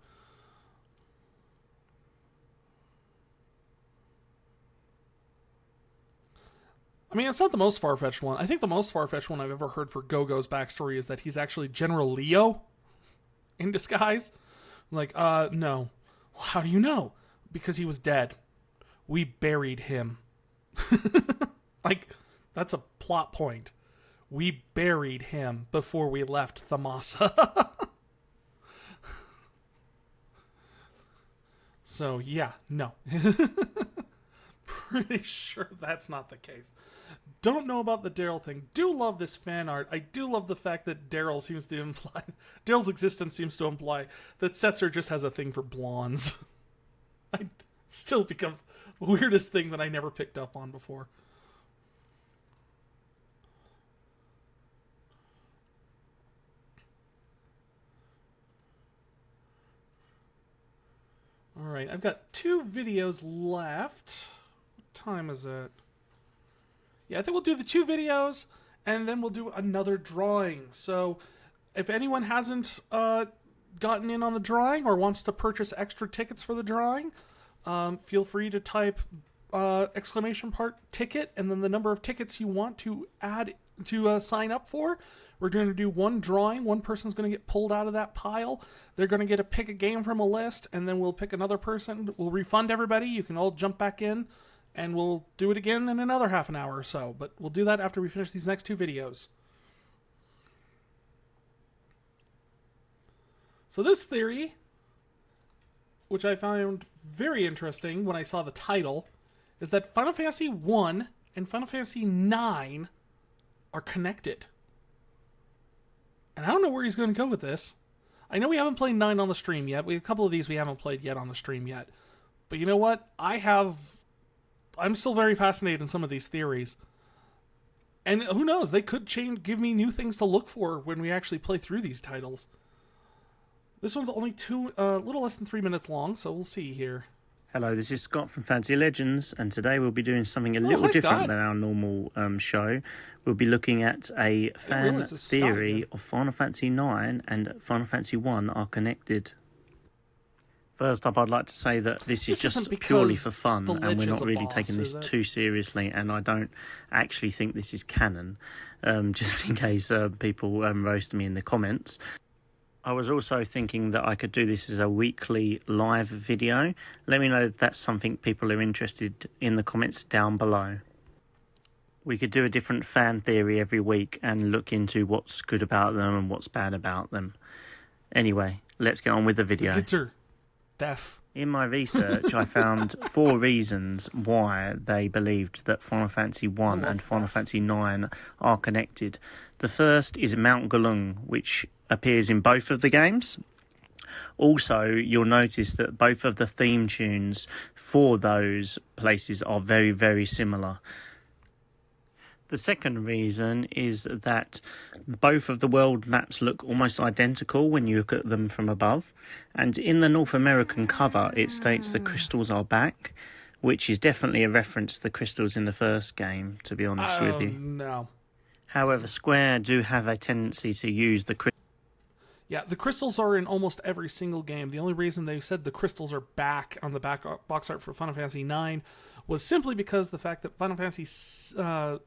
I mean, it's not the most far-fetched one. I think the most far-fetched one I've ever heard for Go-Go's backstory is that he's actually General Leo in disguise. I'm like, no. Well, how do you know? Because he was dead. We buried him. Like, that's a plot point. We buried him before we left Thamasa. So, yeah, no. Pretty sure that's not the case. Don't know about the Daryl thing. Do love this fan art. I do love the fact that Daryl's existence seems to imply that Setzer just has a thing for blondes. It still becomes the weirdest thing that I never picked up on before. Alright, I've got 2 videos left. What time is it? Yeah, I think we'll do the 2 videos, and then we'll do another drawing. So, if anyone hasn't gotten in on the drawing or wants to purchase extra tickets for the drawing, feel free to type exclamation part ticket and then the number of tickets you want to add to sign up for. We're going to do one drawing. One person's going to get pulled out of that pile. They're going to get to pick a game from a list, and then we'll pick another person. We'll refund everybody. You can all jump back in, and we'll do it again in another half an hour or so. But we'll do that after we finish these next 2 videos. So this theory, which I found very interesting when I saw the title, is that Final Fantasy 1 and Final Fantasy 9 are connected. And I don't know where he's going to go with this. I know we haven't played 9 on the stream yet. We have a couple of these we haven't played yet on the stream yet. But you know what? I'm still very fascinated in some of these theories. And who knows? They could give me new things to look for when we actually play through these titles. This one's only a little less than 3 minutes long, so we'll see here. Hello, this is Scott from Fantasy Legends, and today we'll be doing something a little different than our normal show. We'll be looking at a fan theory of Final Fantasy 9 and Final Fantasy 1 are connected. First up, I'd like to say that this is just purely for fun, and we're not really taking this too seriously, and I don't actually think this is canon, just in case people roast me in the comments. I was also thinking that I could do this as a weekly live video. Let me know if that's something people are interested in the comments down below. We could do a different fan theory every week and look into what's good about them and what's bad about them. Anyway, let's get on with the video. In my research, I found 4 reasons why they believed that Final Fantasy 1 and Final Fantasy 9 are connected. The first is Mount Galung, which appears in both of the games. Also, you'll notice that both of the theme tunes for those places are very, very similar. The second reason is that both of the world maps look almost identical when you look at them from above. And in the North American cover, it states the crystals are back, which is definitely a reference to the crystals in the first game, to be honest with you. No. However, Square do have a tendency to use the crystals. Yeah, the crystals are in almost every single game. The only reason they said the crystals are back on the back box art for Final Fantasy 9 was simply because the fact that Final Fantasy 6,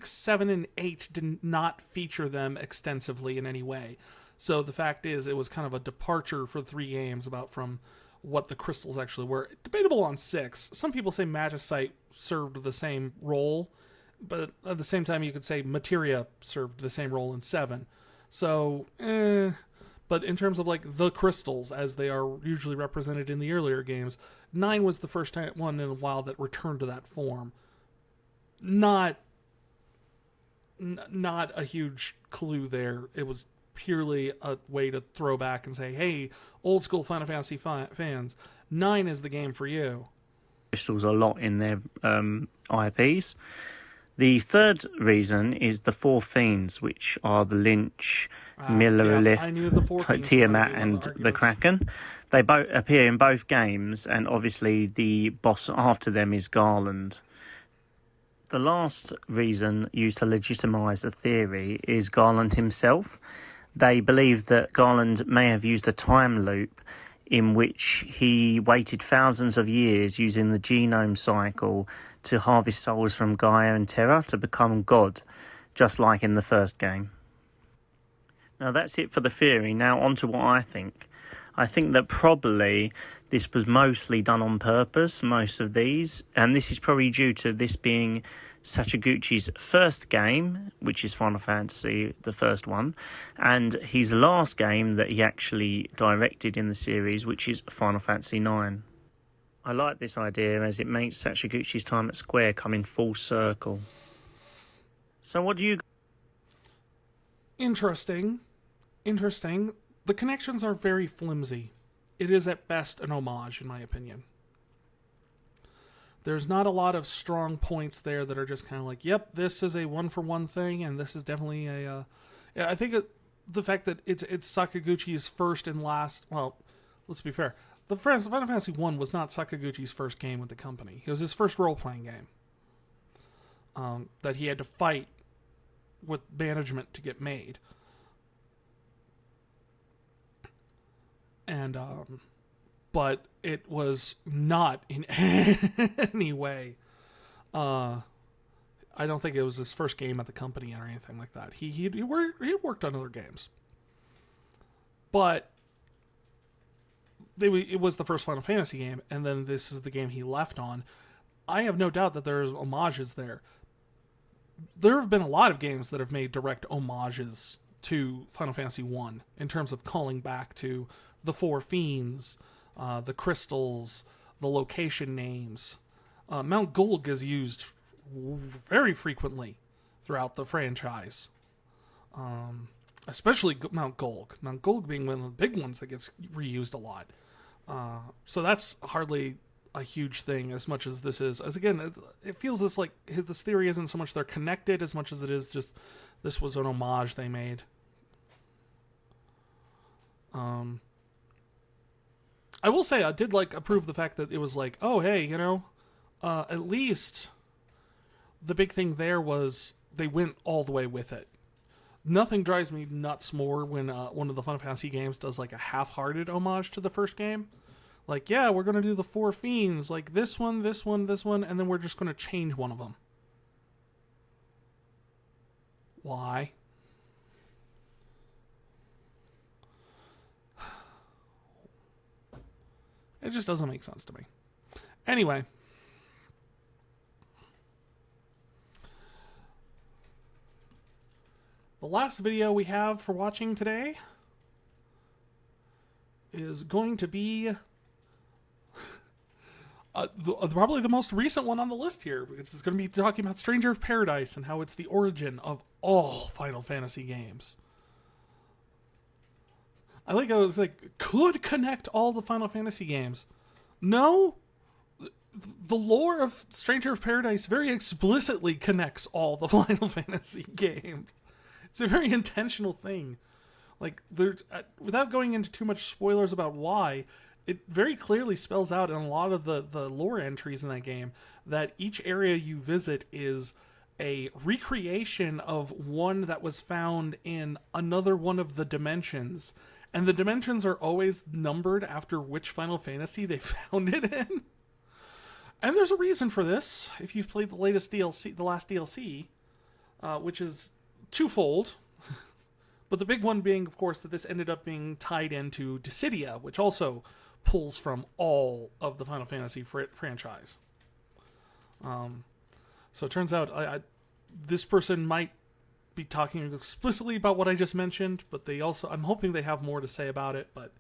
7, and 8 did not feature them extensively in any way. So the fact is, it was kind of a departure for 3 games from what the crystals actually were. Debatable on 6. Some people say Magicite served the same role, but at the same time you could say Materia served the same role in 7. So, But in terms of like the crystals, as they are usually represented in the earlier games, 9 was the first one in a while that returned to that form. Not a huge clue there. It was purely a way to throw back and say, hey, old school Final Fantasy fans, 9 is the game for you. Crystals a lot in their IPs. The third reason is the Four Fiends, which are the Lynch, Millelith, Tiamat, and the Kraken. They both appear in both games, and obviously the boss after them is Garland. The last reason used to legitimise the theory is Garland himself. They believe that Garland may have used a time loop in which he waited thousands of years using the genome cycle to harvest souls from Gaia and Terra to become God, just like in the first game. Now that's it for the theory. Now on to what I think. I think that probably this was mostly done on purpose, most of these, and this is probably due to this being Sakaguchi's first game, which is Final Fantasy, the first one, and his last game that he actually directed in the series, which is Final Fantasy IX. I like this idea as it makes Sakaguchi's time at Square come in full circle. So what do you... Interesting. The connections are very flimsy. It is at best an homage, in my opinion. There's not a lot of strong points there that are just kind of like, yep, this is a one-for-one thing, and this is definitely a... I think the fact that it's Sakaguchi's first and last... Well, let's be fair. The Final Fantasy I was not Sakaguchi's first game with the company. It was his first role-playing game. That he had to fight with management to get made. And, but it was not in any way, I don't think it was his first game at the company or anything like that. He worked on other games. But it was the first Final Fantasy game, and then this is the game he left on. I have no doubt that there's homages there. There have been a lot of games that have made direct homages to Final Fantasy I in terms of calling back to the Four Fiends, the crystals, the location names. Mount Gulg is used very frequently throughout the franchise. Especially Mount Gulg. Mount Gulg being one of the big ones that gets reused a lot. So that's hardly a huge thing as much as this is. As again, it feels this like this theory isn't so much they're connected as much as it is just this was an homage they made. I will say I did approve the fact that it was like, oh hey, at least the big thing there was they went all the way with it. Nothing drives me nuts more when one of the Final Fantasy games does like a half-hearted homage to the first game. Like, yeah, we're going to do the Four Fiends, like this one, and then we're just going to change one of them. Why? It just doesn't make sense to me. Anyway. The last video we have for watching today is going to be probably the most recent one on the list here, because it's going to be talking about Stranger of Paradise and how it's the origin of all Final Fantasy games. I think I was like, could connect all the Final Fantasy games. No, the lore of Stranger of Paradise very explicitly connects all the Final Fantasy games. It's a very intentional thing. Like, without going into too much spoilers about why, it very clearly spells out in a lot of the lore entries in that game that each area you visit is a recreation of one that was found in another one of the dimensions. And the dimensions are always numbered after which Final Fantasy they found it in. And there's a reason for this, if you've played the latest DLC, the last DLC, which is twofold. But the big one being, of course, that this ended up being tied into Dissidia, which also pulls from all of the Final Fantasy franchise. So it turns out this person might be talking explicitly about what I just mentioned, but I'm hoping they have more to say about it, but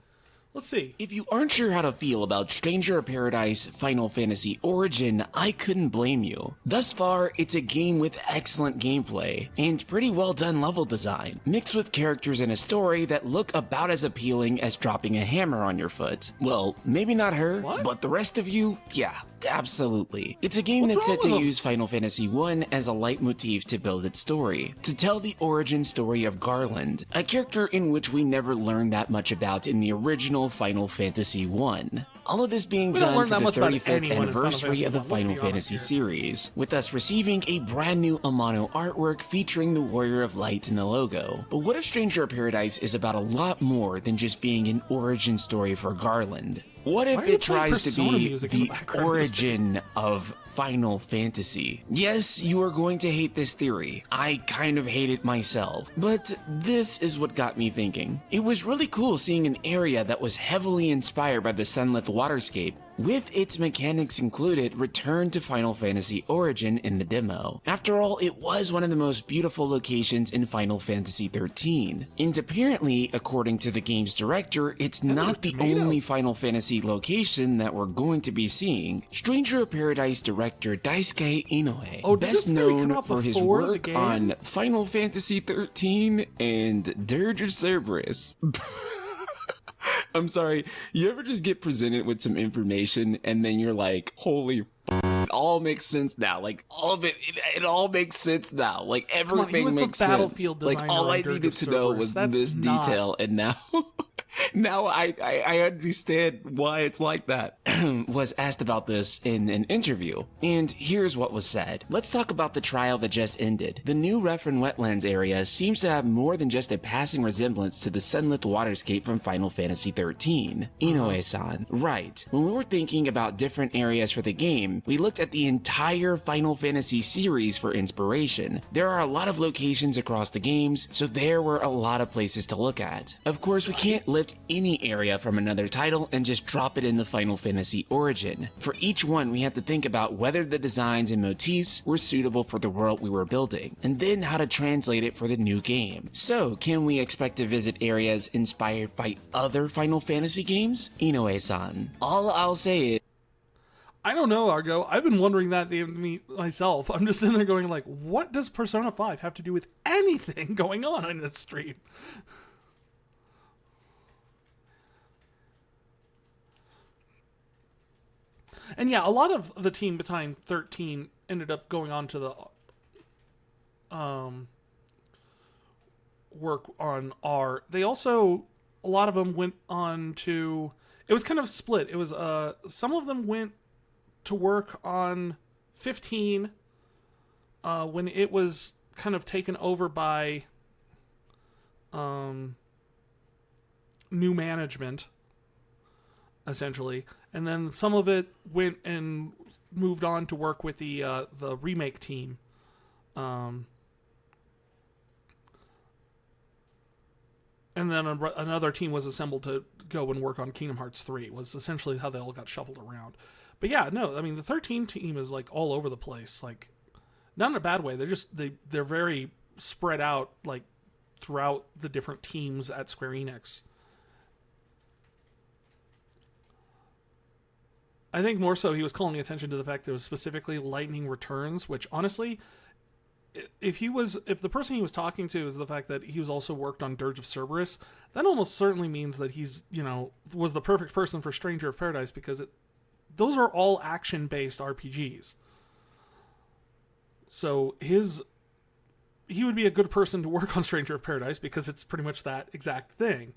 Let's see. If you aren't sure how to feel about Stranger of Paradise Final Fantasy Origin, I couldn't blame you. Thus far, it's a game with excellent gameplay and pretty well done level design, mixed with characters and a story that look about as appealing as dropping a hammer on your foot. Well, maybe not her, but the rest of you, yeah, absolutely. It's a game that's set to use Final Fantasy I as a leitmotif to build its story, to tell the origin story of Garland, a character in which we never learned that much about in the original Final Fantasy I. All of this being done for the 35th anniversary of the Final Fantasy series, with us receiving a brand new Amano artwork featuring the Warrior of Light in the logo. But what if Stranger of Paradise is about a lot more than just being an origin story for Garland? What if it tries to be the origin of Final Fantasy? Yes, you are going to hate this theory. I kind of hate it myself. But this is what got me thinking. It was really cool seeing an area that was heavily inspired by the Sunlit Waterscape, with its mechanics included, return to Final Fantasy Origin in the demo. After all, it was one of the most beautiful locations in Final Fantasy XIII. And apparently, according to the game's director, it's not the only Final Fantasy location that we're going to be seeing. Stranger of Paradise director Daisuke Inoue, best known for his work on Final Fantasy XIII and Dirge of Cerberus. I'm sorry, you ever just get presented with some information and then you're like, holy it all makes sense now. Like, all of it all makes sense now. Like, everything makes sense. Like, all I needed to know was this detail, and now... Now I understand why it's like that. Was asked about this in an interview, and here's what was said. Let's talk about the trial that just ended. The new Refren Wetlands area seems to have more than just a passing resemblance to the sunlit waterscape from Final Fantasy XIII. Inoue-san, right. When we were thinking about different areas for the game, we looked at the entire Final Fantasy series for inspiration. There are a lot of locations across the games, so there were a lot of places to look at. Of course, we can't lift any area from another title and just drop it in the Final Fantasy Origin. For each one, we had to think about whether the designs and motifs were suitable for the world we were building, and then how to translate it for the new game. So, can we expect to visit areas inspired by other Final Fantasy games? Inoue-san. All I'll say is, I don't know, Argo. I've been wondering that myself. I'm just sitting there going like, what does Persona 5 have to do with anything going on in this stream? And yeah, a lot of the team behind 13 ended up going on to the work on R. They also, a lot of them went on to, it was kind of split. It was, some of them went to work on 15 when it was kind of taken over by new management, essentially. And then some of it went and moved on to work with the remake team. And then another team was assembled to go and work on Kingdom Hearts 3, was essentially how they all got shuffled around. But yeah, no, I mean, the 13 team is like all over the place. Like, not in a bad way. They're just, they're very spread out, like, throughout the different teams at Square Enix. I think more so he was calling attention to the fact that it was specifically Lightning Returns, which honestly, if the person he was talking to is the fact that he was also worked on Dirge of Cerberus, that almost certainly means that he's, was the perfect person for Stranger of Paradise, because those are all action-based RPGs. So he would be a good person to work on Stranger of Paradise because it's pretty much that exact thing.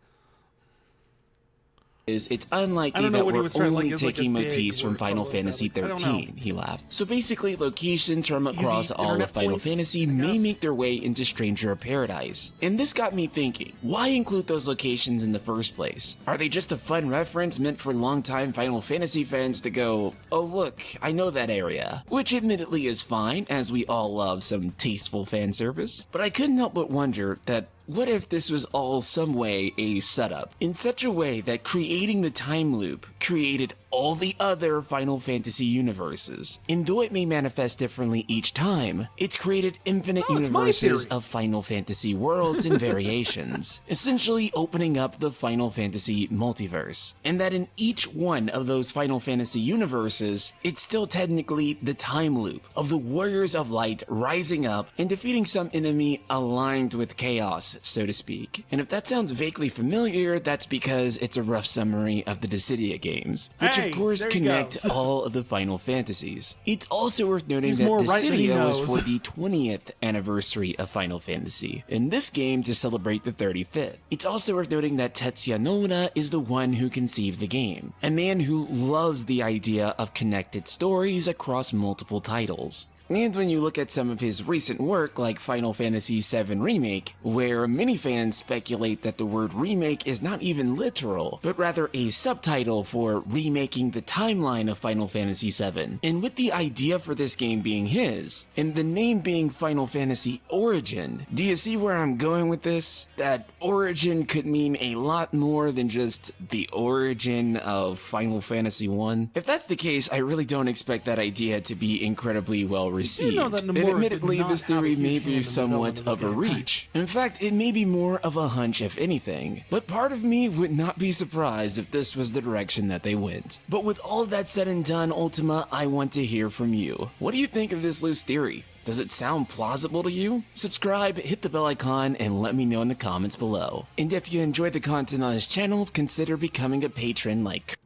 It's unlikely that we're only taking motifs from Final Fantasy XIII, he laughed. So basically, locations from across all of Final Fantasy may make their way into Stranger of Paradise. And this got me thinking, why include those locations in the first place? Are they just a fun reference meant for longtime Final Fantasy fans to go, oh look, I know that area? Which admittedly is fine, as we all love some tasteful fan service. But I couldn't help but wonder that What if this was all some way a setup, in such a way that creating the time loop created all the other Final Fantasy universes? And though it may manifest differently each time, it's created infinite Oh, it's my universes theory. of Final Fantasy worlds and variations, essentially opening up the Final Fantasy multiverse. And that in each one of those Final Fantasy universes, it's still technically the time loop of the Warriors of Light rising up and defeating some enemy aligned with chaos, so to speak. And if that sounds vaguely familiar, that's because it's a rough summary of the Dissidia games, which Hey, of course there he connect goes. all of the Final Fantasies. It's also worth noting He's that more right than he Dissidia was knows. for the 20th anniversary of Final Fantasy, and this game to celebrate the 35th. It's also worth noting that Tetsuya Nomura is the one who conceived the game, a man who loves the idea of connected stories across multiple titles. And when you look at some of his recent work like Final Fantasy VII Remake, where many fans speculate that the word remake is not even literal, but rather a subtitle for remaking the timeline of Final Fantasy VII, and with the idea for this game being his, and the name being Final Fantasy Origin, do you see where I'm going with this? That origin could mean a lot more than just the origin of Final Fantasy I? If that's the case, I really don't expect that idea to be incredibly well received. know that And Nomura admittedly, did not this have a theory huge may hand in be the somewhat development of a of this game. reach. In fact, it may be more of a hunch if anything. But part of me would not be surprised if this was the direction that they went. But with all of that said and done, Ultima, I want to hear from you. What do you think of this loose theory? Does it sound plausible to you? Subscribe, hit the bell icon, and let me know in the comments below. And if you enjoyed the content on this channel, consider becoming a patron like...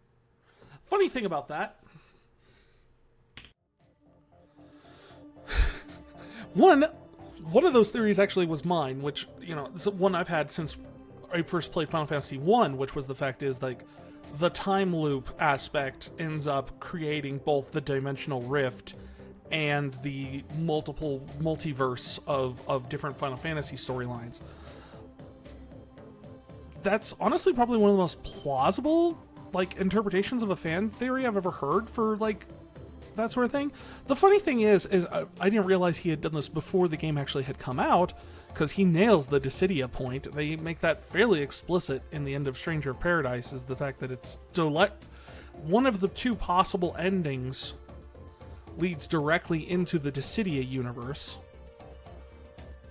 Funny thing about that. One of those theories actually was mine, which, you know, this is one I've had since I first played Final Fantasy 1, which was the fact is, like, the time loop aspect ends up creating both the dimensional rift and the multiverse of different Final Fantasy storylines. That's honestly probably one of the most plausible, like, interpretations of a fan theory I've ever heard for, like, that sort of thing. The funny thing is I didn't realize he had done this before the game actually had come out, because he nails the Dissidia point. They make that fairly explicit in the end of Stranger of Paradise, is the fact that it's one of the two possible endings leads directly into the Dissidia universe,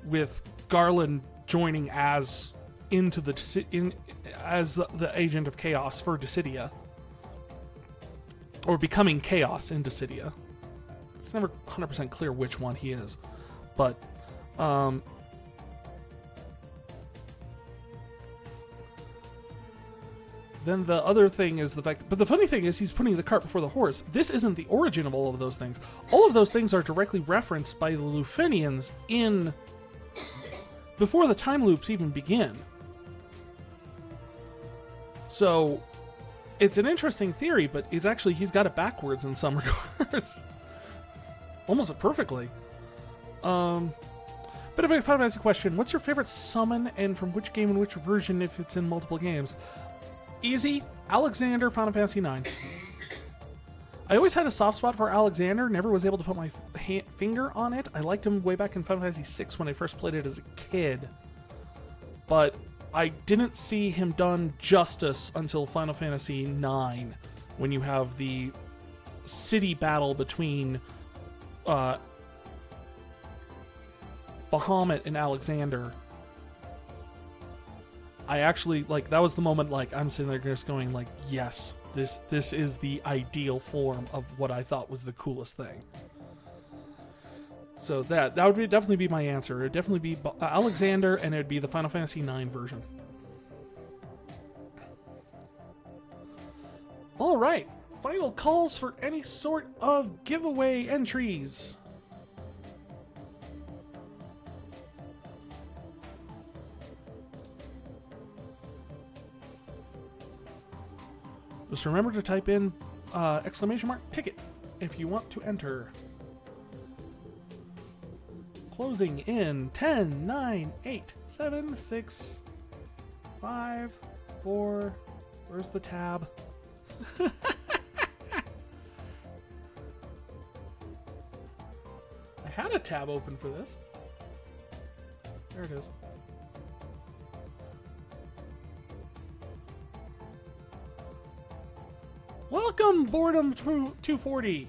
with Garland joining as into the as the agent of chaos for Dissidia, or becoming chaos in Dissidia. It's never 100% clear which one he is, but then the other thing is the fact, but the funny thing is he's putting the cart before the horse. This isn't the origin of all of those things. All of those things are directly referenced by the Lufenians in before the time loops even begin. So it's an interesting theory, but it's actually, he's got it backwards in some regards. Almost perfectly. But if I found as a question, what's your favorite summon and from which game and which version if it's in multiple games? Easy, Alexander, Final Fantasy IX. I always had a soft spot for Alexander, never was able to put my finger on it. I liked him way back in Final Fantasy VI when I first played it as a kid. But I didn't see him done justice until Final Fantasy IX, when you have the city battle between Bahamut and Alexander. I actually, like, that was the moment, like, I'm sitting there just going, like, yes, this is the ideal form of what I thought was the coolest thing. So that would definitely be my answer. It would definitely be Alexander, and it would be the Final Fantasy IX version. All right, final calls for any sort of giveaway entries. Just remember to type in !ticket if you want to enter. Closing in 10, 9, 8, 7, 6, 5, 4. Where's the tab? I had a tab open for this. There it is. Welcome, Boredom 240.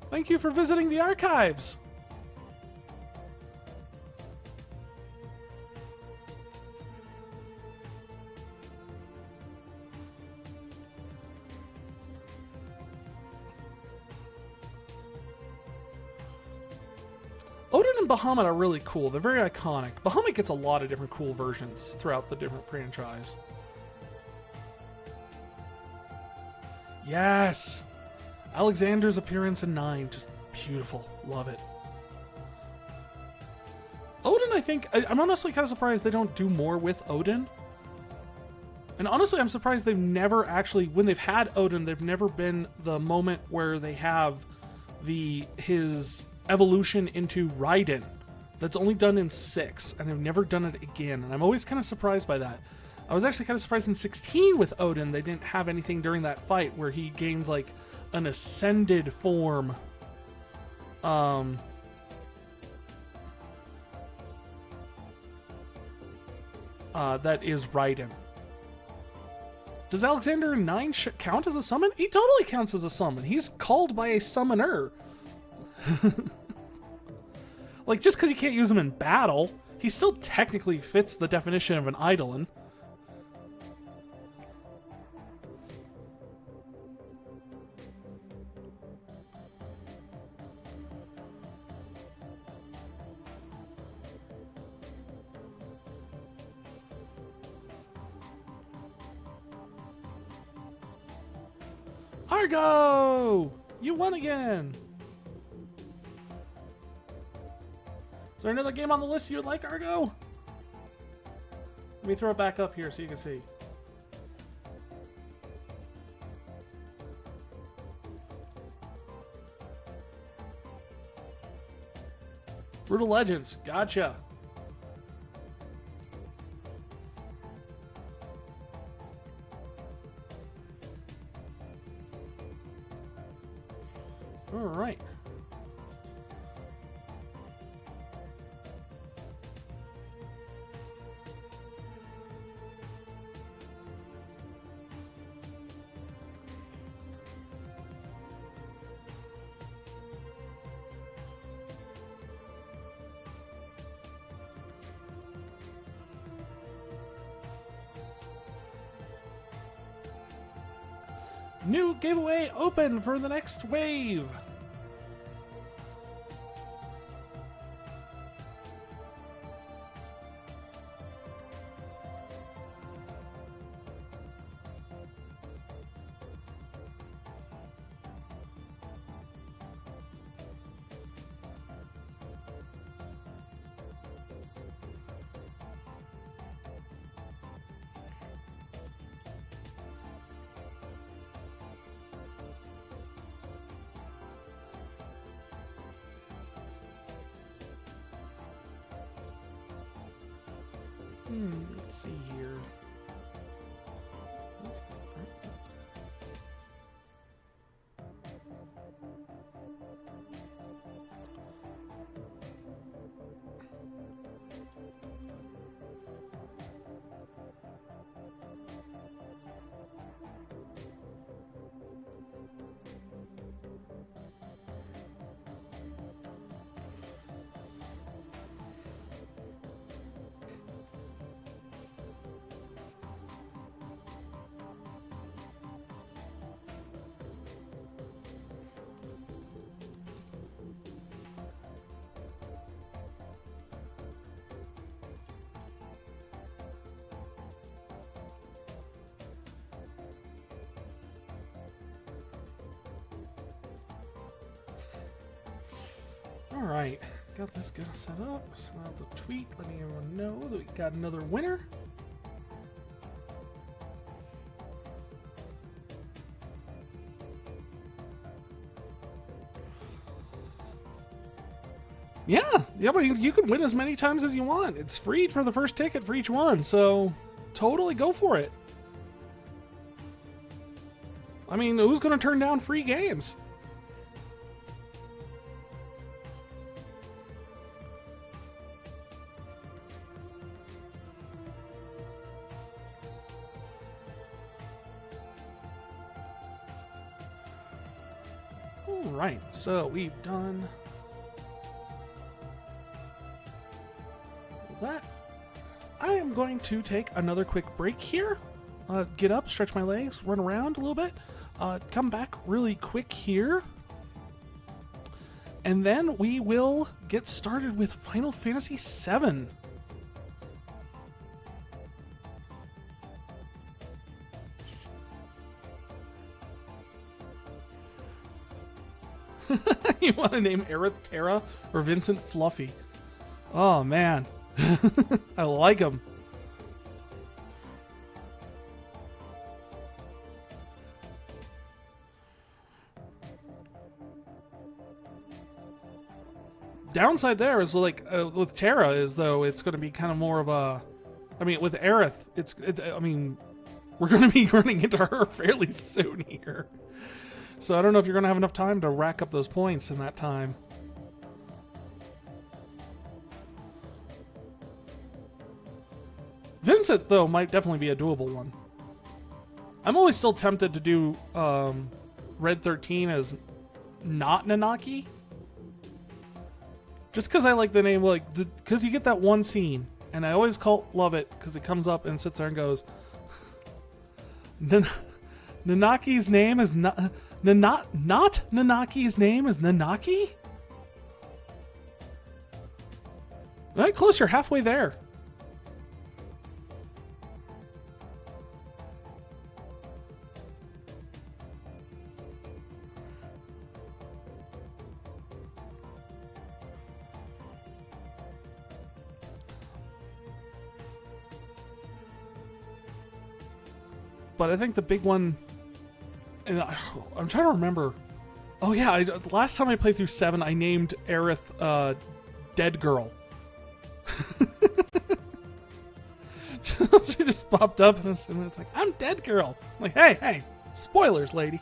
Thank you for visiting the archives. Odin and Bahamut are really cool. They're very iconic. Bahamut gets a lot of different cool versions throughout the different franchise. Yes! Alexander's appearance in 9, just beautiful. Love it. Odin, I think, I'm honestly kind of surprised they don't do more with Odin. And honestly, I'm surprised they've never actually, when they've had Odin, they've never been the moment where they have his evolution into Raiden. That's only done in 6, and they've never done it again. And I'm always kind of surprised by that. I was actually kind of surprised in 16 with Odin, they didn't have anything during that fight where he gains like an ascended form. That is Raiden. Does Alexander in 9 count as a summon? He totally counts as a summon. He's called by a summoner. Like, just because you can't use him in battle, he still technically fits the definition of an Eidolon. Argo! You won again! Is there another game on the list you would like, Argo? Let me throw it back up here so you can see. Brutal Legends, gotcha. All right. New giveaway open for the next wave. Let's see here. All right, got this good set up. Send out the tweet letting everyone know that we got another winner. Yeah, but you can win as many times as you want. It's free for the first ticket for each one, so totally go for it. I mean, who's going to turn down free games? Alright, so we've done that. I am going to take another quick break here. Get up, stretch my legs, run around a little bit. Come back really quick here. And then we will get started with Final Fantasy VII. You want to name Aerith Terra or Vincent Fluffy? Oh, man. I like him. Downside there is like with Terra is though it's going to be kind of more of a, I mean with Aerith it's I mean we're going to be running into her fairly soon here, so I don't know if you're going to have enough time to rack up those points in that time. Vincent though might definitely be a doable one. I'm always still tempted to do Red 13 as not Nanaki. Just because I like the name, like, because you get that one scene, and I always love it because it comes up and sits there and goes, Nanaki's name is not Nanaki's name is Nanaki? All right, close, you're halfway there. But I think the big one, and I'm trying to remember. Oh yeah, the last time I played through 7, I named Aerith Dead Girl. She just popped up and it's like, I'm Dead Girl. I'm like, hey, spoilers, lady.